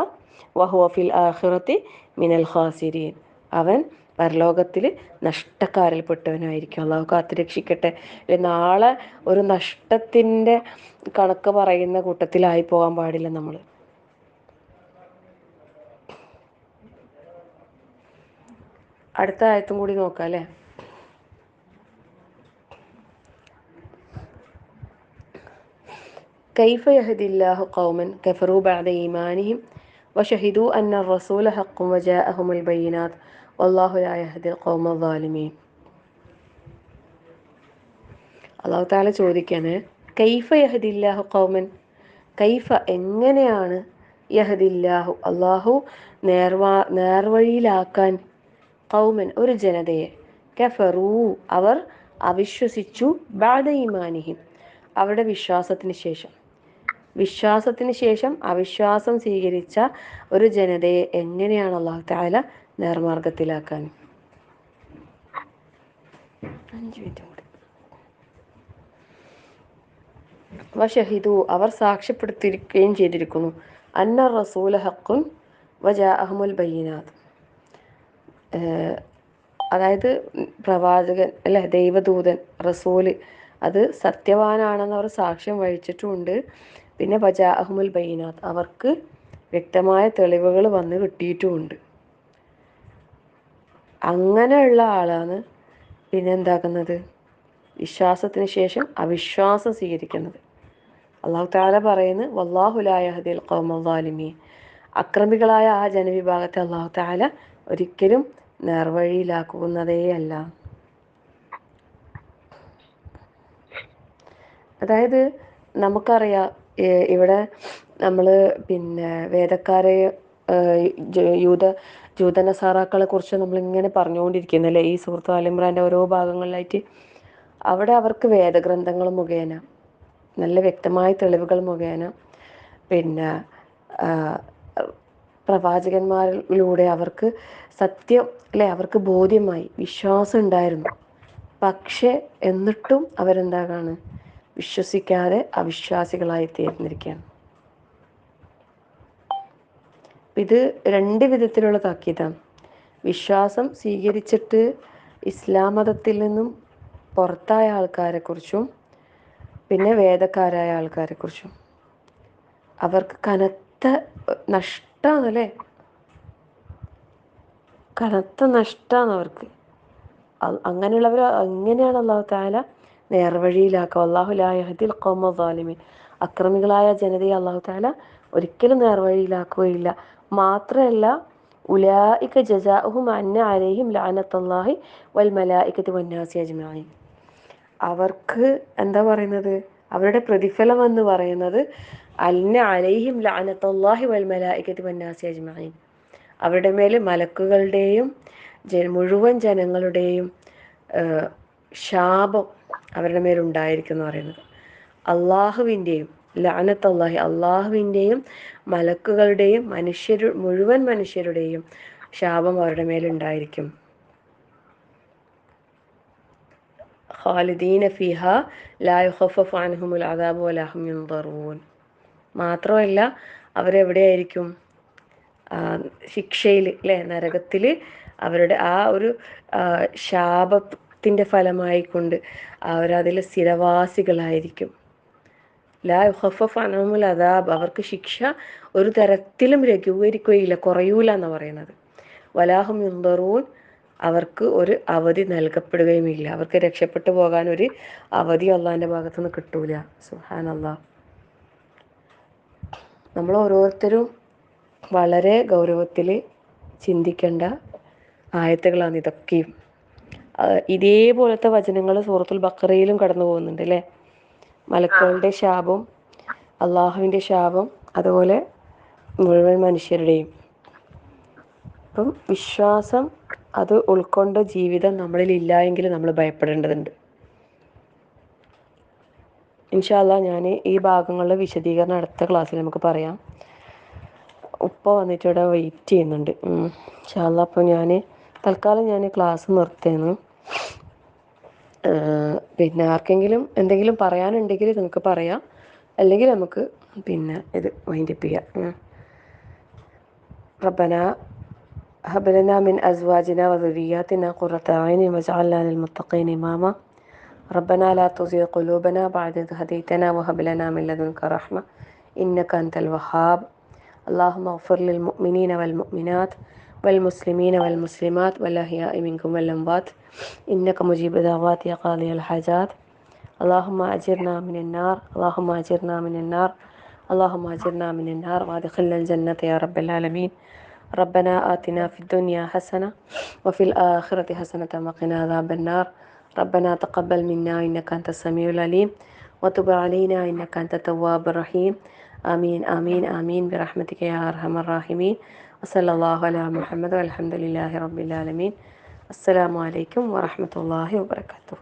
വഹുവ ഫിൽ ആഖിറത്തി മിനൽ ഖാസിരീൻ, അവൻ പരലോകത്തിൽ നഷ്ടക്കാരിൽപ്പെട്ടവനായിരിക്കും. അള്ളാഹു കാത്തു രക്ഷിക്കട്ടെ. നാളെ ഒരു നഷ്ടത്തിൻ്റെ കണക്ക് പറയുന്ന കൂട്ടത്തിലായി പോകാൻ പാടില്ല നമ്മൾ. അടുത്ത ആയത്തും കൂടി നോക്കാം അല്ലേ. കൈഫ യഹ്ദില്ലാഹു ഖൗമൻ കഫറു ബഅദ ഈമാനിഹിം വശഹിദു അന്ന റസൂല ഹഖ്ഖും വജാഅഹുമുൽ ബയ്യിനാത്ത് വല്ലാഹു ലാ യഹ്ദിൽ ഖൗമ ളാലിമീൻ. അല്ലാഹു തആല ചോദിക്കാണ്, കൈഫ യഹ്ദില്ലാഹു ഖൗമൻ, കൈഫ എങ്ങനെയാണ്, യഹ്ദില്ലാഹു അല്ലാഹു നേർവഴിയിലാക്കാൻ, ഖൗമൻ ഒരു ജനതയെ, കഫറു അവർ അവിശ്വസിച്ചു, ബഅദ ഈമാനിഹിം അവരുടെ വിശ്വാസത്തിന് ശേഷം അവിശ്വാസം സ്വീകരിച്ച ഒരു ജനതയെ എങ്ങനെയാണ് അല്ലാഹു തആല നേർമാർഗത്തിലാക്കാൻ. 5 മിനിറ്റ് കൂടി. വഷഹിദു അവർ സാക്ഷ്യപ്പെടുത്തിയിരിക്കുകയും ചെയ്തിരിക്കുന്നു അന്ന റസൂല ഹഖുൻ വജാഅഹുൽ ബയ്യിനാത്ത്, അതായത് പ്രവാചകൻ അല്ലെ, ദൈവദൂതൻ റസൂല് അത് സത്യവാനാണെന്ന് അവർ സാക്ഷ്യം വഹിച്ചിട്ടുമുണ്ട്. പിന്നെ വജാഅഹുൽ ബയ്യിനാത്ത് അവർക്ക് വ്യക്തമായ തെളിവുകൾ വന്ന് കിട്ടിയിട്ടുമുണ്ട്. അങ്ങനെയുള്ള ആളാണ് പിന്നെ എന്താക്കുന്നത്, വിശ്വാസത്തിന് ശേഷം അവിശ്വാസം സ്വീകരിക്കുന്നത്. അല്ലാഹു തആല പറയുന്നത് വല്ലാഹു ലാ യഹ്ദിൽ ഖൗമൽ ളാലിമീൻ, അക്രമികളായ ആ ജനവിഭാഗത്തെ അല്ലാഹു തആല ഒരിക്കലും നേർവഴിയിലാക്കുന്നതേയല്ല. അതായത് നമുക്കറിയാം ഇവിടെ നമ്മൾ പിന്നെ വേദക്കാരെ ജൂതനസാറാക്കളെ കുറിച്ച് നമ്മളിങ്ങനെ പറഞ്ഞുകൊണ്ടിരിക്കുന്നല്ലേ ഈ സൂറത്ത് ആൽ ഇംറാൻ്റെ ഓരോ ഭാഗങ്ങളിലായിട്ട്. അവിടെ അവർക്ക് വേദഗ്രന്ഥങ്ങൾ മുഖേന, നല്ല വ്യക്തമായ തെളിവുകൾ മുഖേന, പിന്നെ പ്രവാചകന്മാരിലൂടെ അവർക്ക് സത്യം അല്ലെ, അവർക്ക് ബോധ്യമായി, വിശ്വാസം ഉണ്ടായിരുന്നു. പക്ഷെ എന്നിട്ടും അവരെന്താകാണ്, വിശ്വസിക്കാതെ അവിശ്വാസികളായി തീർന്നിരിക്കുകയാണ്. ഇത് രണ്ട് വിധത്തിലുള്ള താക്കീതാണ്. വിശ്വാസം സ്വീകരിച്ചിട്ട് ഇസ്ലാം മതത്തിൽ നിന്നും പുറത്തായ ആൾക്കാരെക്കുറിച്ചും പിന്നെ വേദക്കാരായ ആൾക്കാരെക്കുറിച്ചും. അവർക്ക് കനത്ത നഷ്ടമാണല്ലേ, കനത്ത നഷ്ടമാണ് അവർക്ക്. അങ്ങനെയുള്ളവർ എങ്ങനെയാണ് അല്ലാഹു തആല നേർവഴിയിലാക്കുക? അല്ലാഹു ലാ യഹ്ദിൽ ഖൗമൽ ളാലിമീൻ, അക്രമികളായ ജനതയെ അല്ലാഹു തആല ഒരിക്കലും നേർവഴിയിലാക്കുകയില്ല. മാത്രമല്ല ഉലൈക ജസാഉഹും അന്ന അലൈഹിം ലഅനത്തുല്ലാഹി വൽ മലായികതി വന്നാസി അജ്മഈൻ, അവർക്ക് എന്താ പറയുന്നത്, അവരുടെ പ്രതിഫലം എന്ന് പറയുന്നത് അന്ന അലൈഹിം ലഅനത്തുല്ലാഹി വൽ മലായികതി വന്നാസി അജ്മഈൻ, അവരുടെ മേൽ മലക്കുകളുടെയും മുഴുവൻ ജനങ്ങളുടെയും ശാപം അവരുടെ മേലുണ്ടായിരിക്കും എന്ന് പറയുന്നത്. അള്ളാഹുവിൻ്റെയും ലഅനത്തുല്ലാഹി, അള്ളാഹുവിൻ്റെയും മലക്കുകളുടെയും മുഴുവൻ മനുഷ്യരുടെയും ശാപം അവരുടെ മേലുണ്ടായിരിക്കും. ഖാലിദീന ഫീഹാ ലാ യുഖഫഫു അൻഹുമുൽ അദാബു വലാ ഹും യുൻദറൂൻ. മാത്രമല്ല അവരെവിടെയായിരിക്കും, ശിക്ഷയിൽ അല്ലേ, നരകത്തിൽ അവരുടെ ആ ഒരു ശാപത്തിൻ്റെ ഫലമായിക്കൊണ്ട് അവരതിൽ സ്ഥിരവാസികളായിരിക്കും. ലാ യുഖഫഫു അൻഹുമുൽ അദാബ്, അവർക്ക് ശിക്ഷ ഒരു തരത്തിലും ലഘൂകരിക്കുകയില്ല, കുറയൂല എന്ന് പറയുന്നത്. വലാഹും യുൻദറൂൻ, അവർക്ക് ഒരു അവധി നൽകപ്പെടുകയുമില്ല, അവർക്ക് രക്ഷപ്പെട്ടു പോകാൻ ഒരു അവധി അള്ളാഹിൻ്റെ ഭാഗത്തുനിന്ന് കിട്ടൂല. സുബ്ഹാനല്ലാഹ്. നമ്മൾ ഓരോരുത്തരും വളരെ ഗൗരവത്തിൽ ചിന്തിക്കേണ്ട ആയത്തുകളാണ് ഇതൊക്കെയും. ഇതേപോലത്തെ വചനങ്ങൾ സൂറത്തുൽ ബഖറയിലും കടന്നു പോകുന്നുണ്ട് അല്ലേ. മലക്കുകളുടെ ശാപം, അള്ളാഹുവിൻ്റെ ശാപം, അതുപോലെ മുഴുവൻ മനുഷ്യരുടെയും. അപ്പം വിശ്വാസം അത് ഉൾക്കൊണ്ട ജീവിതം നമ്മളിൽ ഇല്ല എങ്കിൽ നമ്മൾ ഭയപ്പെടേണ്ടതുണ്ട്. ഇൻഷാ അല്ലാഹ് ഞാൻ ഈ ഭാഗങ്ങളുടെ വിശദീകരണം അടുത്ത ക്ലാസ്സിൽ നമുക്ക് പറയാം. ഉപ്പ വന്നിട്ട് ഇവിടെ വെയിറ്റ് ചെയ്യുന്നുണ്ട്. ഇൻഷാ അല്ലാഹ് അപ്പോൾ ഞാൻ തൽക്കാലം ക്ലാസ് നിർത്തുന്നു. പിന്നെ ആർക്കെങ്കിലും എന്തെങ്കിലും പറയാനുണ്ടെങ്കിൽ നിങ്ങൾക്ക് പറയാം, അല്ലെങ്കിൽ നമുക്ക് പിന്നെ ഇത് വൈൻഡപ്പ് ചെയ്യാം. റബ്ബന ഹബ് ലനാ മിൻ അസ്വാജിനാ വദുരിയാതിനാ ഖുറത അയ്നിൻ വജഅൽനാ ലിൽമുത്തഖീന ഇമാമാ. റബ്ബന ലാ തുസിഗ് ഖുലൂബനാ ബഅദ ഇദ് ഹദൈതനാ വഹബ് ലനാ മിൻ ലദുൻക റഹ്മ ഇന്നക അൻതൽ വഹാബ്. اللهم اغفر للمؤمنين والمؤمنات والمسلمين والمسلمات والأحياء منكم والأموات إنك مجيب دعوات يا قاضي الحاجات. اللهم أجرنا من النار، اللهم أجرنا من النار، اللهم أجرنا من النار وادخلنا الجنة يا رب العالمين. ربنا آتنا في الدنيا حسنة وفي الآخرة حسنة وقنا عذاب النار. ربنا تقبل منا إنك أنت السميع العليم وتب علينا إنك أنت التواب الرحيم. آمين آمين آمين برحمتك يا أرحم الراحمين. وصلى الله على محمد والحمد لله رب العالمين. السلام عليكم ورحمة الله وبركاته.